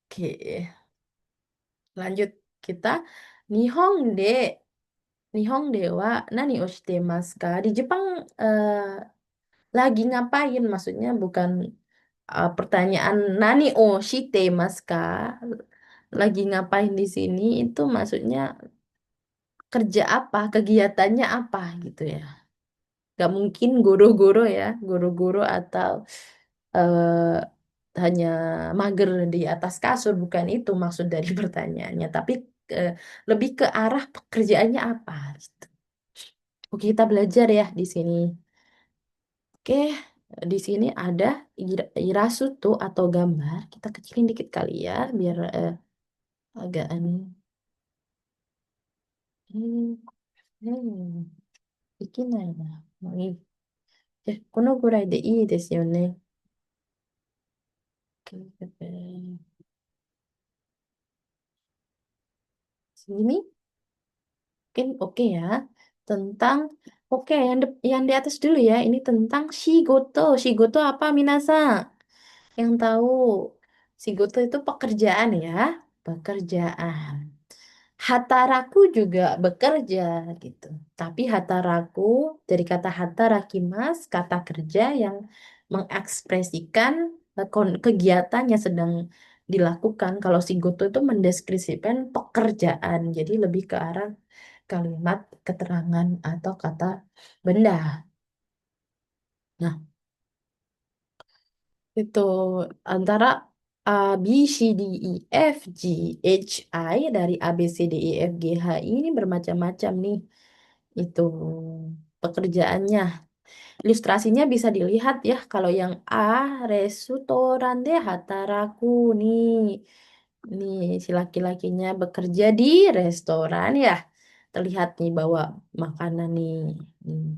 Oke, lanjut kita. Nihon de, Nihon de wa nani o shitemasu ka? Di Jepang eh, lagi ngapain? Maksudnya bukan pertanyaan nani o shitemasu ka? Lagi ngapain di sini? Itu maksudnya kerja apa? Kegiatannya apa gitu ya? Gak mungkin guru-guru ya, guru-guru atau hanya mager di atas kasur, bukan itu maksud dari pertanyaannya, tapi eh, lebih ke arah pekerjaannya apa gitu. Oke, kita belajar ya di sini. Oke, di sini ada irasuto atau gambar. Kita kecilin dikit kali ya, biar agak anu. Hmm, hmm, できないな。もういい。このぐらいでいいですよね。Sini mungkin oke ya. Tentang oke yang di atas dulu ya. Ini tentang shigoto. Shigoto apa minasa? Yang tahu shigoto itu pekerjaan ya. Pekerjaan. Hataraku juga bekerja gitu. Tapi hataraku dari kata hatarakimas, kata kerja yang mengekspresikan kegiatan yang sedang dilakukan. Kalau shigoto itu mendeskripsikan pekerjaan. Jadi lebih ke arah kalimat, keterangan, atau kata benda. Nah, itu antara A, B, C, D, E, F, G, H, I dari A, B, C, D, E, F, G, H, I ini bermacam-macam nih. Itu pekerjaannya. Ilustrasinya bisa dilihat ya. Kalau yang A, restoran deh hataraku nih. Nih, si laki-lakinya bekerja di restoran ya. Terlihat nih bawa makanan nih.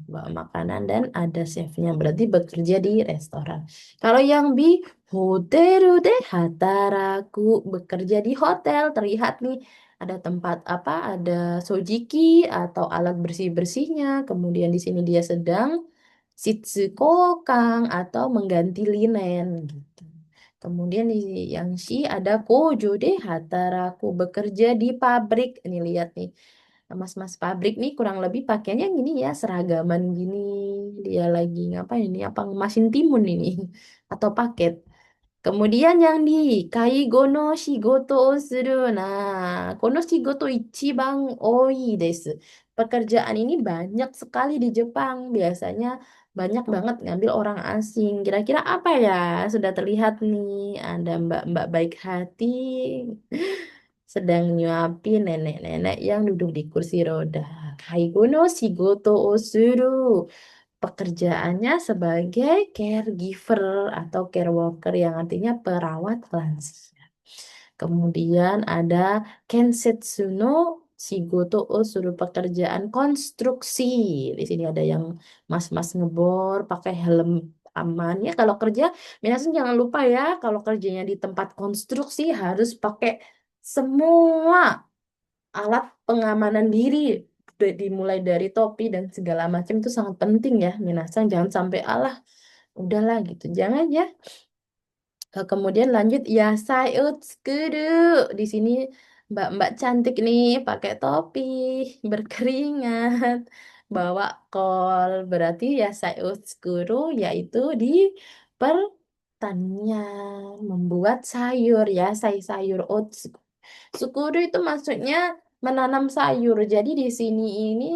Bawa makanan dan ada chefnya. Berarti bekerja di restoran. Kalau yang B, hotel deh hataraku. Bekerja di hotel. Terlihat nih ada tempat apa? Ada sojiki atau alat bersih-bersihnya. Kemudian di sini dia sedang Shitsuko-kang atau mengganti linen gitu. Kemudian di yang si ada Kojo deh Hataraku bekerja di pabrik. Ini lihat nih. Mas-mas pabrik nih kurang lebih pakainya gini ya, seragaman gini. Dia lagi ngapain ini? Apa ngemasin timun ini? Atau paket? Kemudian yang di kaigo no shigoto o suru. Nah, kono shigoto ichiban oi desu. Pekerjaan ini banyak sekali di Jepang. Biasanya banyak banget ngambil orang asing. Kira-kira apa ya? Sudah terlihat nih, ada mbak-mbak baik hati sedang nyuapin nenek-nenek yang duduk di kursi roda. Kaigo no shigoto o suru. Pekerjaannya sebagai caregiver atau care worker yang artinya perawat lansia. Kemudian ada Kensetsu no Shigoto o suruh pekerjaan konstruksi. Di sini ada yang mas-mas ngebor pakai helm aman ya kalau kerja. Minasan jangan lupa ya kalau kerjanya di tempat konstruksi harus pakai semua alat pengamanan diri dimulai dari topi dan segala macam itu sangat penting ya minasan jangan sampai alah udahlah gitu jangan ya. Kemudian lanjut ya sayutsukuru di sini mbak-mbak cantik nih pakai topi berkeringat bawa kol berarti ya sayutsukuru yaitu di pertanian membuat sayur ya sayur oats. Sukuru itu maksudnya menanam sayur. Jadi di sini ini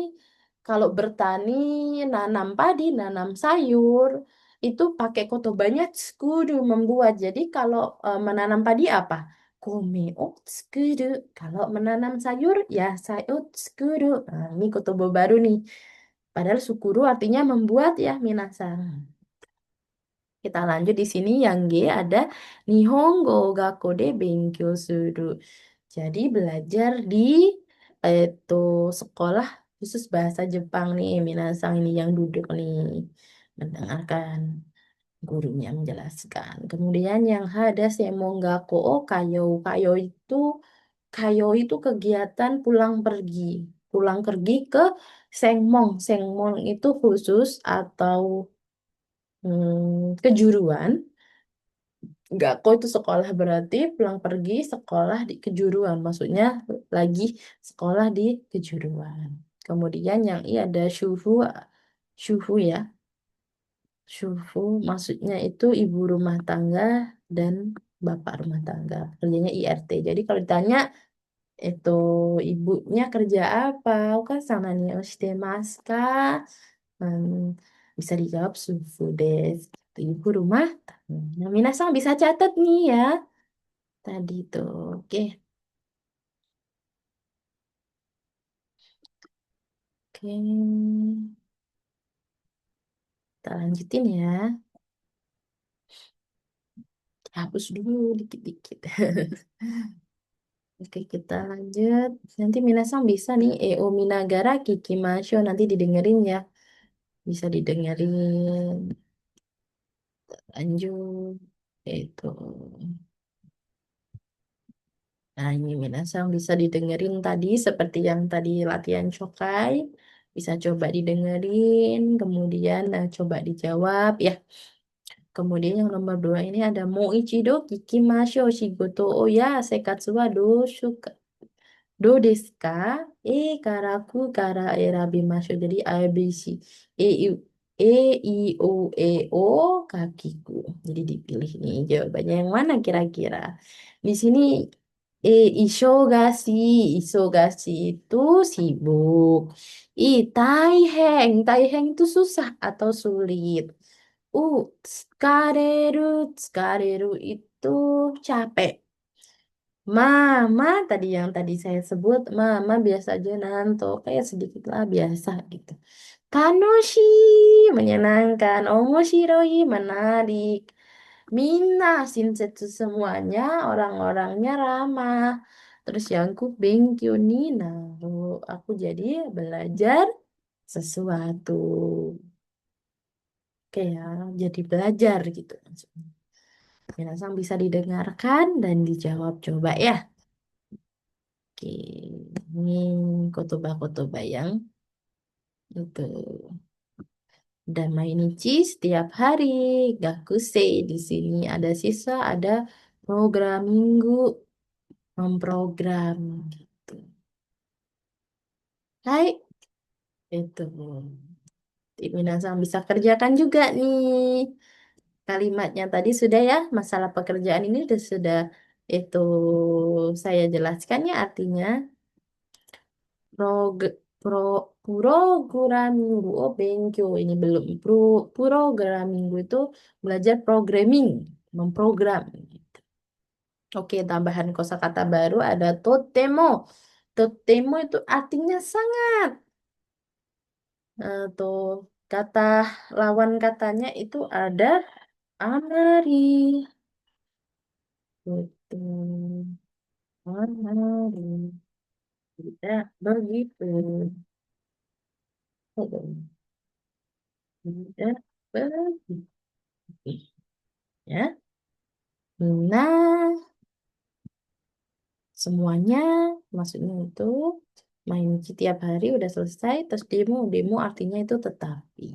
kalau bertani, nanam padi, nanam sayur, itu pakai kotobanya tsukuru membuat. Jadi kalau menanam padi apa? Kome o tsukuru. Kalau menanam sayur ya sayo tsukuru. Nah, ini kotobo baru nih. Padahal sukuru artinya membuat ya minasan. Kita lanjut di sini yang G ada Nihongo gakko de benkyou suru. Jadi belajar di itu sekolah khusus bahasa Jepang nih, minasang ini yang duduk nih mendengarkan gurunya menjelaskan. Kemudian yang H ada semongako o kayo. Kayo itu kegiatan pulang pergi. Pulang pergi ke Sengmong. Sengmong itu khusus atau kejuruan. Enggak, kok itu sekolah berarti pulang pergi sekolah di kejuruan. Maksudnya lagi sekolah di kejuruan. Kemudian yang I ada syuhu, syuhu ya. Syuhu maksudnya itu ibu rumah tangga dan bapak rumah tangga. Kerjanya IRT. Jadi kalau ditanya itu ibunya kerja apa? Kan sana nih oshitemasu ka? Hmm, bisa dijawab sufu desu. Gitu, ibu rumah tangga. Nah, minasan bisa catat nih ya. Tadi tuh. Oke, oke. Kita lanjutin ya. Hapus dulu dikit-dikit. Oke, kita lanjut. Nanti minasan bisa nih EO Minagara Kiki Masho nanti didengerin ya. Bisa didengerin. Lanjut. Itu. Nah, ini minasan bisa didengerin tadi seperti yang tadi latihan Chokai. Bisa coba didengerin, kemudian coba dijawab ya. Kemudian yang nomor dua ini ada Moichido Kikimasho Shigoto o ya Sekatsu wa doshu do desu ka? Karaku kara erabimasho. Jadi A, B, C. I, O, kakiku. Jadi dipilih nih jawabannya yang mana kira-kira. Di sini E, isogasi. Isogasi itu sibuk. Taiheng. Taiheng itu susah atau sulit. Tsukareru. Tsukareru itu capek. Mama tadi yang tadi saya sebut, mama biasa aja nanto, kayak sedikit lah biasa gitu. Tanoshi, menyenangkan. Omoshiroi, menarik. Minna, shinsetsu semuanya, orang-orangnya ramah. Terus yang ku benkyo ni naru. Aku jadi belajar sesuatu. Oke ya, jadi belajar gitu maksudnya. Minasan bisa didengarkan dan dijawab coba ya. Oke, ini kotoba-kotoba yang itu. Damainichi setiap hari. Gakusei di sini ada siswa, ada program minggu, memprogram gitu. Hai, itu. Minasan bisa kerjakan juga nih. Kalimatnya tadi sudah ya, masalah pekerjaan ini sudah itu saya jelaskan ya artinya. Prog pro Programming benkyo ini belum programming itu belajar programming memprogram. Oke, tambahan kosakata baru ada totemo. Totemo itu artinya sangat. Tuh kata lawan katanya itu ada amari. Gitu. Amari. Tidak begitu. Tidak begitu. Ya. Nah, semuanya maksudnya itu main tiap hari udah selesai, terus demo, demo artinya itu tetapi.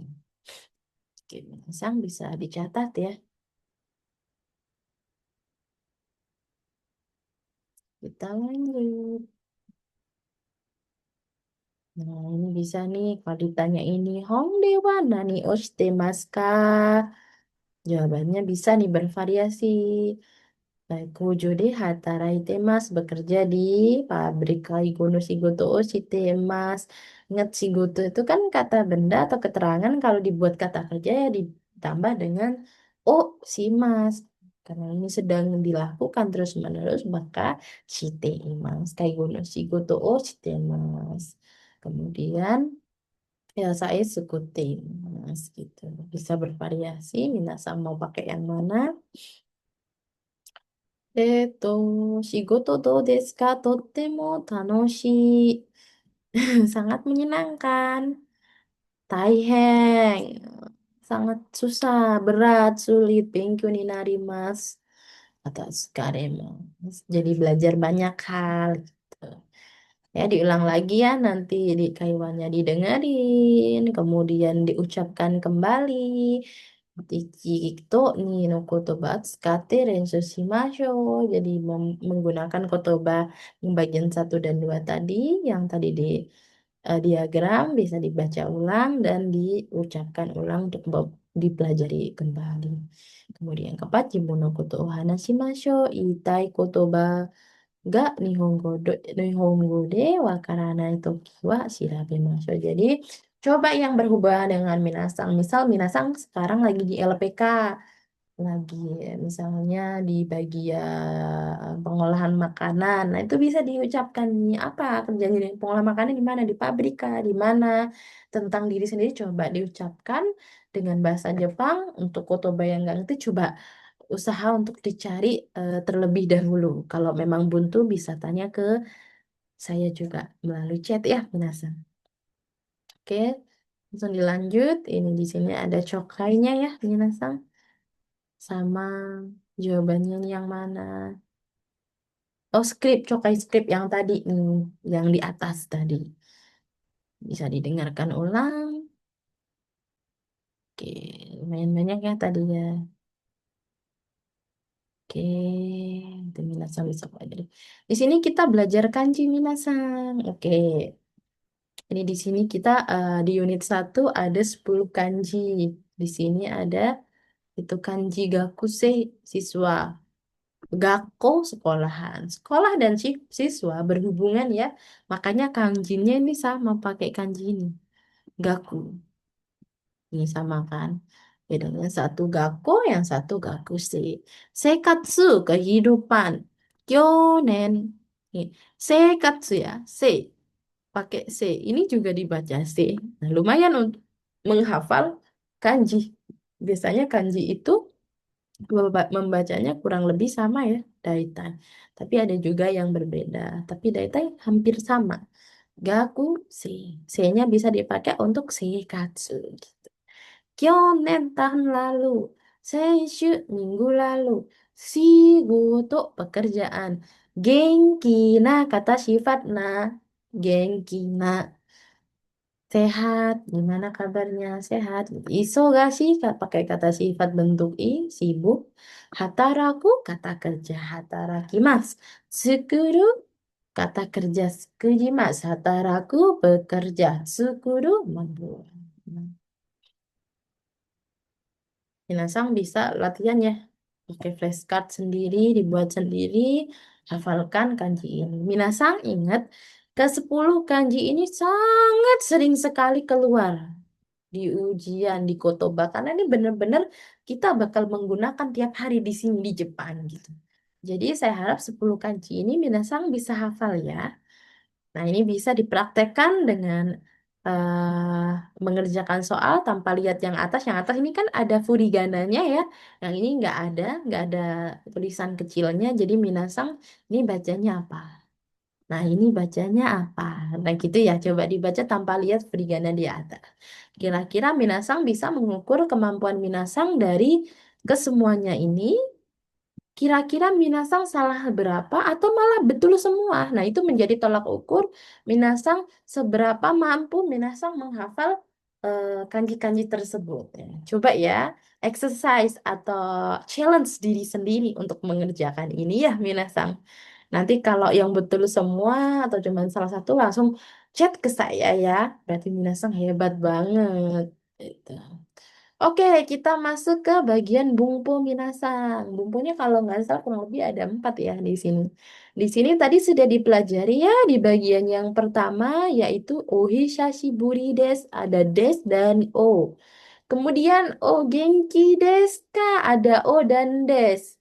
Oke, sang bisa dicatat ya. Kita lanjut. Nah, ini bisa nih kalau ditanya ini Hongdae wa nani o shitemasu ka? Jawabannya bisa nih bervariasi. Baik, Kojo de hataraite mas bekerja di pabrik Kaigo no shigoto o shitemasu. Ingat shigoto itu kan kata benda atau keterangan kalau dibuat kata kerja ya ditambah dengan oh si mas. Karena ini sedang dilakukan terus-menerus maka shitemasu. Kaigo no shigoto o shitemasu. Kemudian ya saya sukutin mas gitu. Bisa bervariasi, minasan mau pakai yang mana? 仕事どうですかとっても楽しい。Sangat menyenangkan. Taiheng. Sangat susah, berat, sulit. Benkyo ni narimasu. Atau sukarimasu. Jadi belajar banyak hal. Gitu. Ya, diulang lagi ya. Nanti di kaiwannya didengerin. Kemudian diucapkan kembali. Ichito ni no kotoba tsukate rensu shimasho. Jadi menggunakan kotoba yang bagian satu dan dua tadi, yang tadi di diagram bisa dibaca ulang dan diucapkan ulang untuk dipelajari kembali. Kemudian yang keempat, Jimono koto o hanashimasho, itai kotoba ga nihongo de wakaranai toki wa shirabemashou. Jadi coba yang berhubungan dengan minasang. Misal minasang sekarang lagi di LPK, lagi misalnya di bagian pengolahan makanan. Nah, itu bisa diucapkan nih apa kerjanya di pengolahan makanan di mana? Di pabrik kah? Di mana? Tentang diri sendiri coba diucapkan dengan bahasa Jepang. Untuk kotoba yang nggak ngerti coba usaha untuk dicari terlebih dahulu. Kalau memang buntu bisa tanya ke saya juga melalui chat ya, Minasan. Oke, langsung dilanjut. Ini di sini ada cokainya ya, Minasan. Sama jawabannya ini yang mana? Oh, cokai skrip yang tadi nih, yang di atas tadi. Bisa didengarkan ulang. Oke, lumayan banyak ya tadi ya. Oke, itu minasan bisa pelajari. Di sini kita belajar kanji minasan. Oke, ini di sini kita di unit satu ada 10 kanji. Di sini ada itu kanji gakuse siswa. Gakko sekolahan. Sekolah dan siswa berhubungan ya. Makanya kanjinya ini sama pakai kanji ini. Gaku. Ini sama kan. Bedanya satu gakko, yang satu gakushi. Seikatsu, kehidupan. Kyonen. Nih, seikatsu ya. Pakai se. Ini juga dibaca se. Nah, lumayan untuk menghafal kanji. Biasanya kanji itu membacanya kurang lebih sama ya, daitai. Tapi ada juga yang berbeda. Tapi daitai hampir sama. Gaku se. Se-nya bisa dipakai untuk seikatsu. Gitu. Kyonen tahun lalu. Seishu minggu lalu. Shigoto pekerjaan. Genki na kata sifat na. Genki na. Sehat, gimana kabarnya? Sehat. Isogashi, pakai kata sifat bentuk i, sibuk. Hataraku, kata kerja. Hatarakimasu. Sukuru, kata kerja. Sukujimasu. Hataraku, bekerja. Sukuru, membuat. Minasang bisa latihan ya. Pakai flashcard sendiri, dibuat sendiri. Hafalkan kanji ini. Minasang ingat, ke-10 kanji ini sangat sering sekali keluar di ujian di Kotoba karena ini benar-benar kita bakal menggunakan tiap hari di sini di Jepang gitu. Jadi saya harap 10 kanji ini minasang bisa hafal ya. Nah, ini bisa dipraktekkan dengan mengerjakan soal tanpa lihat yang atas. Yang atas ini kan ada furigananya ya. Yang ini nggak ada tulisan kecilnya. Jadi minasang ini bacanya apa? Nah, ini bacanya apa? Nah, gitu ya. Coba dibaca tanpa lihat furigana di atas. Kira-kira Minasang bisa mengukur kemampuan Minasang dari kesemuanya ini. Kira-kira Minasang salah berapa atau malah betul semua. Nah, itu menjadi tolak ukur Minasang seberapa mampu Minasang menghafal kanji-kanji tersebut. Ya, coba ya, exercise atau challenge diri sendiri untuk mengerjakan ini ya Minasang. Nanti kalau yang betul semua atau cuma salah satu langsung chat ke saya ya. Berarti Minasang hebat banget. Gitu. Oke, kita masuk ke bagian bumpo Minasang. Bumponya kalau nggak salah kurang lebih ada 4 ya di sini. Di sini tadi sudah dipelajari ya di bagian yang pertama yaitu Ohishashiburi desu. Ada des dan o. Kemudian o genki desu ka? Ada o dan des.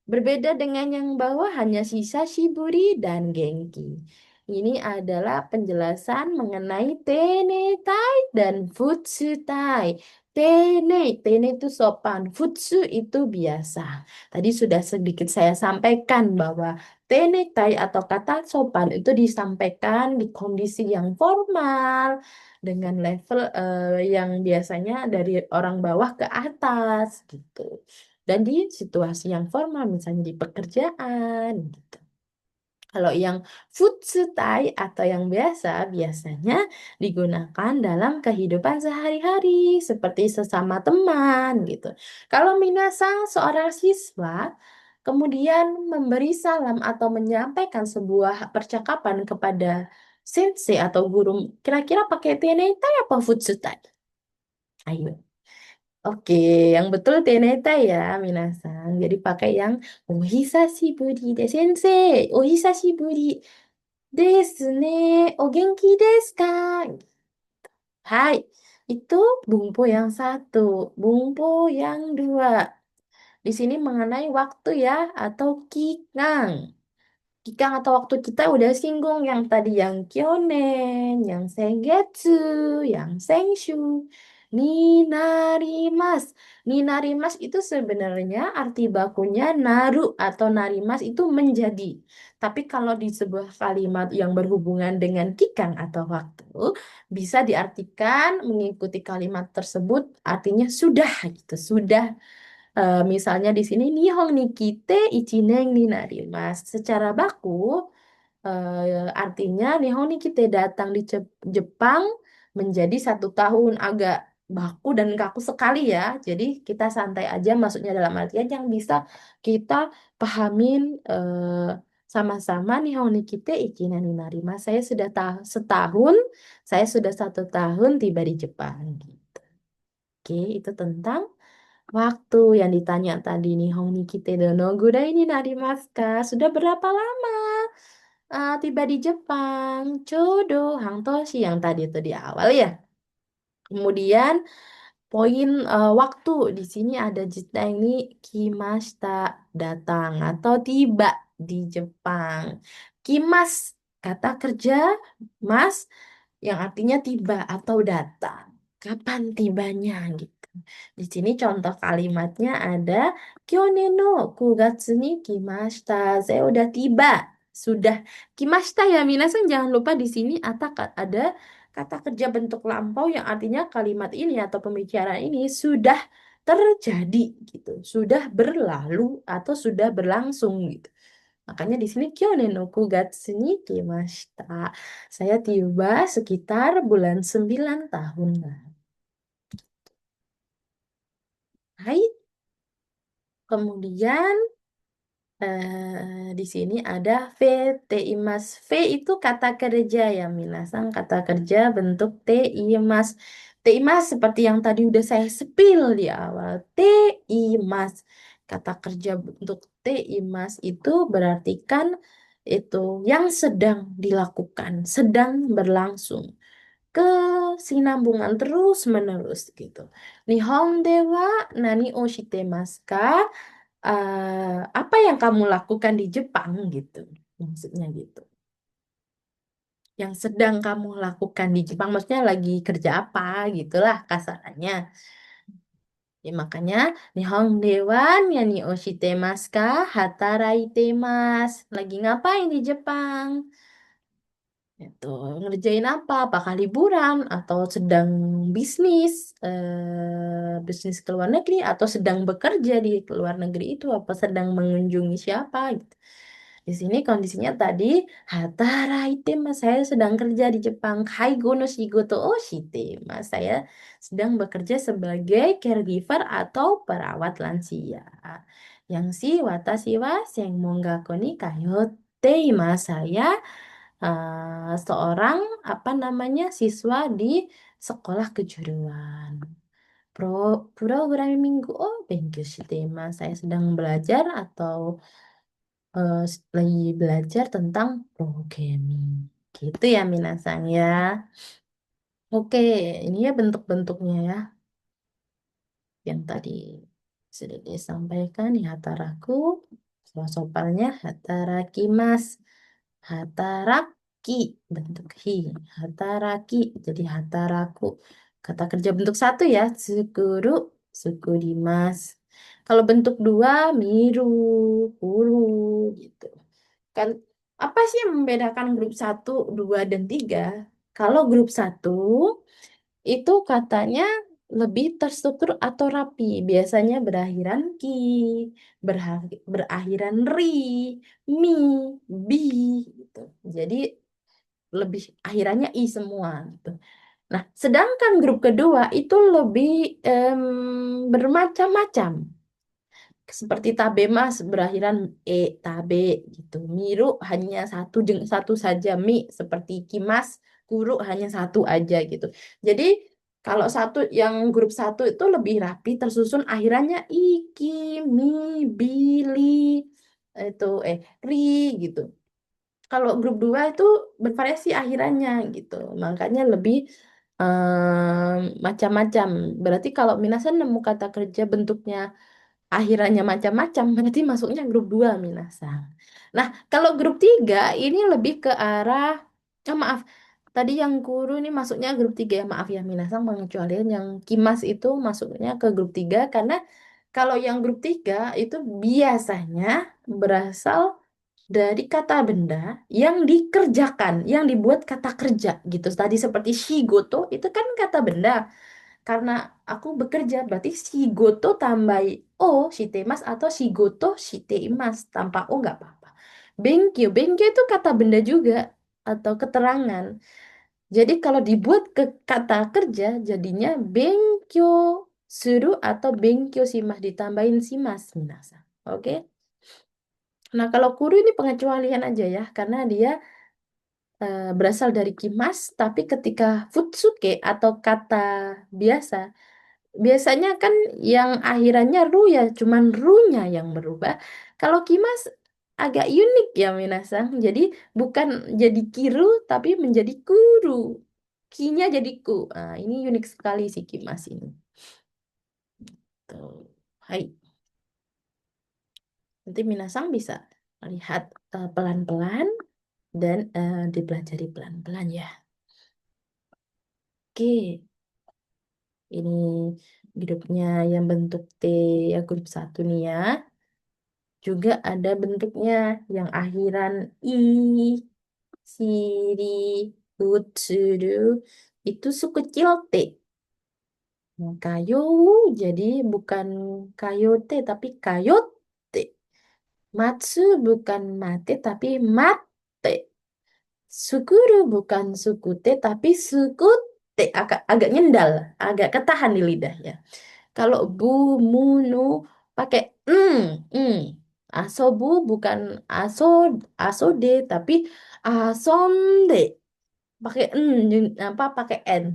Berbeda dengan yang bawah hanya sisa shiburi dan genki. Ini adalah penjelasan mengenai tenetai dan futsutai. Tene itu sopan, futsu itu biasa. Tadi sudah sedikit saya sampaikan bahwa tenetai atau kata sopan itu disampaikan di kondisi yang formal dengan level yang biasanya dari orang bawah ke atas gitu. Dan di situasi yang formal, misalnya di pekerjaan, gitu. Kalau yang futsutai atau yang biasa biasanya digunakan dalam kehidupan sehari-hari seperti sesama teman gitu. Kalau minasang seorang siswa kemudian memberi salam atau menyampaikan sebuah percakapan kepada sensei atau guru, kira-kira pakai tenetai apa futsutai? Ayo. Oke, yang betul teneta ya, minasan. Jadi pakai yang ohisashiburi de sensei, ohisashiburi desu ne, o genki desu ka? Hai, itu bumpu yang satu, bumpu yang dua. Di sini mengenai waktu ya, atau kikang. Kikang atau waktu kita udah singgung yang tadi yang kyonen, yang sengetsu, yang sengshu. Ninarimas. Ninarimas itu sebenarnya arti bakunya naru atau narimas itu menjadi. Tapi kalau di sebuah kalimat yang berhubungan dengan kikang atau waktu, bisa diartikan mengikuti kalimat tersebut artinya sudah gitu, sudah. Misalnya di sini Nihon ni kite ichinen ni narimasu. Secara baku artinya Nihon ni kite datang di Jepang menjadi 1 tahun, agak baku dan kaku sekali ya. Jadi kita santai aja maksudnya dalam artian yang bisa kita pahamin sama-sama Nihon ni kite ichinen ni narimasu. Saya sudah setahun, saya sudah 1 tahun tiba di Jepang. Oke, itu tentang waktu yang ditanya tadi nih, Honi kite dono gurai ni narimasu ka? Sudah berapa lama tiba di Jepang? Chodo hangtoshi yang tadi itu di awal ya. Kemudian poin waktu di sini ada jita ini kimashita datang atau tiba di Jepang. Kimas kata kerja, mas yang artinya tiba atau datang. Kapan tibanya gitu. Di sini contoh kalimatnya ada Kyone no kugatsu ni kimashita. Saya udah tiba. Sudah kimashita ya minasan, jangan lupa di sini ada kata kerja bentuk lampau yang artinya kalimat ini atau pembicaraan ini sudah terjadi gitu. Sudah berlalu atau sudah berlangsung gitu. Makanya di sini Kyone no kugatsu ni kimashita. Saya tiba sekitar bulan 9 tahun lalu. Hai. Kemudian di sini ada V, T, imas. V itu kata kerja ya, Minasang. Kata kerja bentuk T, imas. T, imas seperti yang tadi udah saya spill di awal. T, imas. Kata kerja bentuk T, imas itu berarti kan itu yang sedang dilakukan, sedang berlangsung. Kesinambungan terus menerus gitu. Nihon de wa nani o shitemasu ka? Apa yang kamu lakukan di Jepang gitu. Maksudnya gitu. Yang sedang kamu lakukan di Jepang maksudnya lagi kerja apa gitulah kasarannya. Ya, makanya Nihon de wa nani o shitemasu ka? Hataraitemasu. Lagi ngapain di Jepang? Itu ngerjain apa? Apakah liburan atau sedang bisnis, bisnis ke luar negeri atau sedang bekerja di luar negeri itu apa sedang mengunjungi siapa gitu. Di sini kondisinya tadi hataraite mas, saya sedang kerja di Jepang. Kaigo no shigoto o shite mas, saya sedang bekerja sebagai caregiver atau perawat lansia. Yang si watashi wa senmon gakko ni kayotte imasu. Saya seorang apa namanya siswa di sekolah kejuruan. Pro Programming minggu oh benkyou shite imasu. Saya sedang belajar atau lagi belajar tentang programming. Gitu ya Minasang ya. Oke, ini ya bentuk-bentuknya ya. Yang tadi sudah disampaikan nih hataraku. Soal-soalnya hatarakimas. Hataraki bentuk hi. Hataraki jadi hataraku. Kata kerja bentuk satu ya. Tsukuru, tsukurimasu. Kalau bentuk dua, miru, kuru gitu. Kan apa sih yang membedakan grup satu, 2, dan 3? Kalau grup satu itu katanya lebih terstruktur atau rapi. Biasanya berakhiran ki, berakhiran ri, mi, bi gitu. Jadi lebih akhirannya i semua gitu. Nah, sedangkan grup kedua itu lebih bermacam-macam. Seperti tabe mas berakhiran tabe gitu. Miru hanya satu saja mi seperti kimas guru hanya satu aja gitu. Jadi kalau yang grup satu itu lebih rapi tersusun akhirannya iki, mi, bili itu ri gitu. Kalau grup 2 itu bervariasi akhirannya gitu. Makanya lebih macam-macam. Berarti kalau minasan nemu kata kerja bentuknya akhirannya macam-macam, berarti masuknya grup 2 minasan. Nah, kalau grup 3 ini lebih ke arah, maaf, tadi yang guru ini masuknya grup 3 ya, maaf ya minasan pengecualian yang kimas itu masuknya ke grup 3 karena kalau yang grup 3 itu biasanya berasal dari kata benda yang dikerjakan, yang dibuat kata kerja gitu. Tadi seperti shigoto itu kan kata benda. Karena aku bekerja berarti shigoto tambah o shitemasu atau shigoto shiteimasu tanpa o nggak apa-apa. Benkyo, benkyo itu kata benda juga atau keterangan. Jadi kalau dibuat ke kata kerja jadinya benkyo suru atau benkyo shimasu ditambahin shimasu minasan. Oke? Nah, kalau kuru ini pengecualian aja ya, karena dia berasal dari kimas, tapi ketika futsuke atau kata biasa, biasanya kan yang akhirannya ru ya, cuman ru-nya yang berubah. Kalau kimas agak unik ya, Minasang. Jadi bukan jadi kiru, tapi menjadi kuru. Ki-nya jadi ku. Nah, ini unik sekali si kimas ini. Tuh. Hai. Nanti Minasang bisa lihat pelan-pelan dan dipelajari pelan-pelan ya. Oke, ini grupnya yang bentuk T ya grup satu nih ya. Juga ada bentuknya yang akhiran I, Siri, Utsuru. Itu kecil T. Nah, kayo jadi bukan kayote tapi kayote. Matsu bukan mate tapi mate. Sukuru bukan sukute tapi sukute. Agak nyendal, agak ketahan di lidah ya. Kalau bu, mu, nu pakai mm. Asobu bukan asode tapi asonde. Pakai apa pakai n.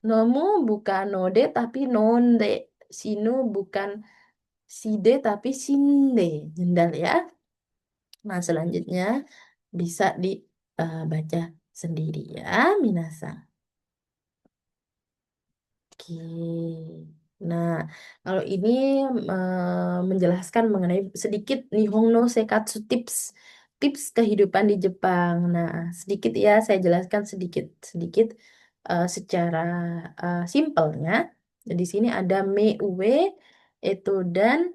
Nomu bukan node tapi nonde. Sinu bukan side tapi sinde. Jendal ya. Nah, selanjutnya bisa dibaca sendiri ya, Minasa. Oke. Nah, kalau ini menjelaskan mengenai sedikit Nihongo Seikatsu tips, tips kehidupan di Jepang. Nah, sedikit ya, saya jelaskan sedikit secara simpelnya. Di sini ada Meiue itu dan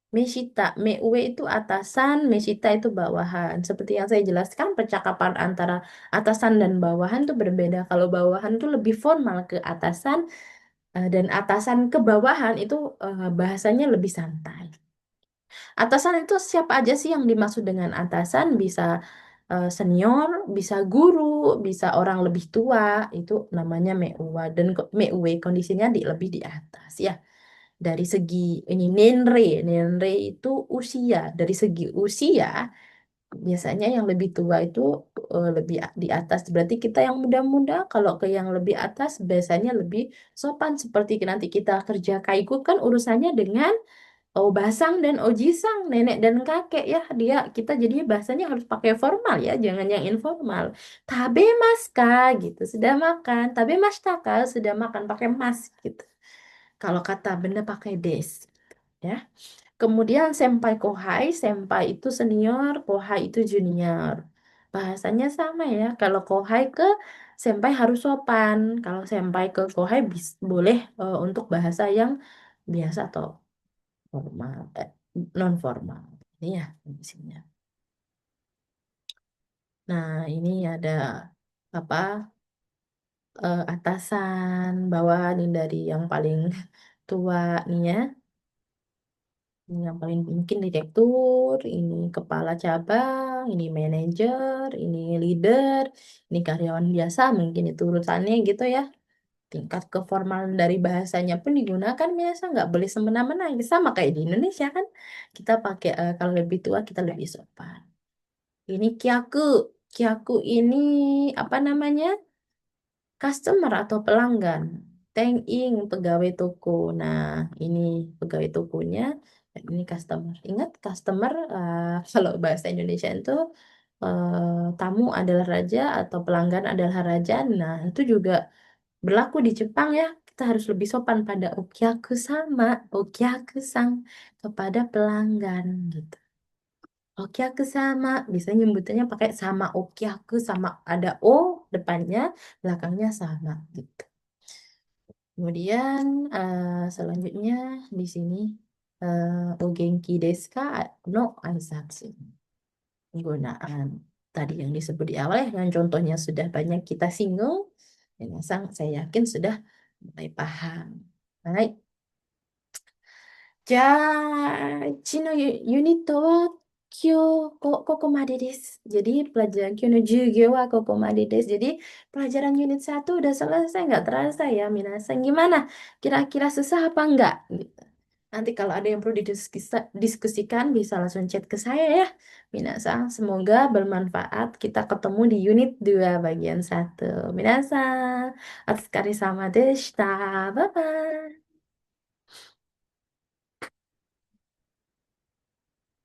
Meshita. Meiue itu atasan, Meshita itu bawahan. Seperti yang saya jelaskan, percakapan antara atasan dan bawahan itu berbeda. Kalau bawahan itu lebih formal ke atasan, dan atasan ke bawahan itu bahasanya lebih santai. Atasan itu siapa aja sih yang dimaksud dengan atasan? Bisa senior, bisa guru, bisa orang lebih tua, itu namanya meuwa dan meuwe kondisinya lebih di atas ya. Dari segi ini nenre itu usia. Dari segi usia biasanya yang lebih tua itu lebih di atas. Berarti kita yang muda-muda, kalau ke yang lebih atas biasanya lebih sopan. Seperti nanti kita kerja kaiku kan urusannya dengan obasang dan ojisang, nenek dan kakek ya. Kita jadi bahasanya harus pakai formal ya, jangan yang informal. Tabe mas kak gitu, sudah makan. Tabe mas kak sudah makan pakai mas gitu. Kalau kata benda pakai des ya. Kemudian senpai kohai, senpai itu senior, kohai itu junior. Bahasanya sama ya. Kalau kohai ke senpai harus sopan. Kalau senpai ke kohai boleh untuk bahasa yang biasa atau formal, non formal. Ini ya isinya. Nah, ini ada apa? atasan, bawahan ini dari yang paling tua nih ya. Ini yang paling mungkin direktur, ini kepala cabang, ini manajer, ini leader, ini karyawan biasa mungkin itu urutannya gitu ya. Tingkat keformalan dari bahasanya pun digunakan biasa, nggak boleh semena-mena. Sama kayak di Indonesia kan, kita pakai kalau lebih tua kita lebih sopan. Ini kiaku, kiaku ini apa namanya? Customer atau pelanggan. Teng Ing, pegawai toko. Nah, ini pegawai tokonya, dan ini customer. Ingat, customer kalau bahasa Indonesia itu tamu adalah raja atau pelanggan adalah raja. Nah, itu juga berlaku di Jepang ya. Kita harus lebih sopan pada okiaku sama, okiaku-san kepada pelanggan gitu. Okiaku sama, bisa nyebutannya pakai sama okiaku sama ada o depannya, belakangnya sama gitu. Kemudian selanjutnya di sini o genki desu ka no aizatsu. Penggunaan tadi yang disebut di awal ya, yang contohnya sudah banyak kita singgung, dan saya yakin sudah mulai paham. Baik. じゃあ、うちのユニットは今日ここまでです. Jadi pelajaran Kyono Jugyo wa koko made desu. Jadi pelajaran unit 1 udah selesai, nggak terasa ya Minasan. Gimana? Kira-kira susah apa enggak? Gitu. Nanti kalau ada yang perlu didiskusikan bisa langsung chat ke saya ya. Minasan, semoga bermanfaat. Kita ketemu di unit 2 bagian 1. Minasan, otsukare sama deshita. Bye-bye.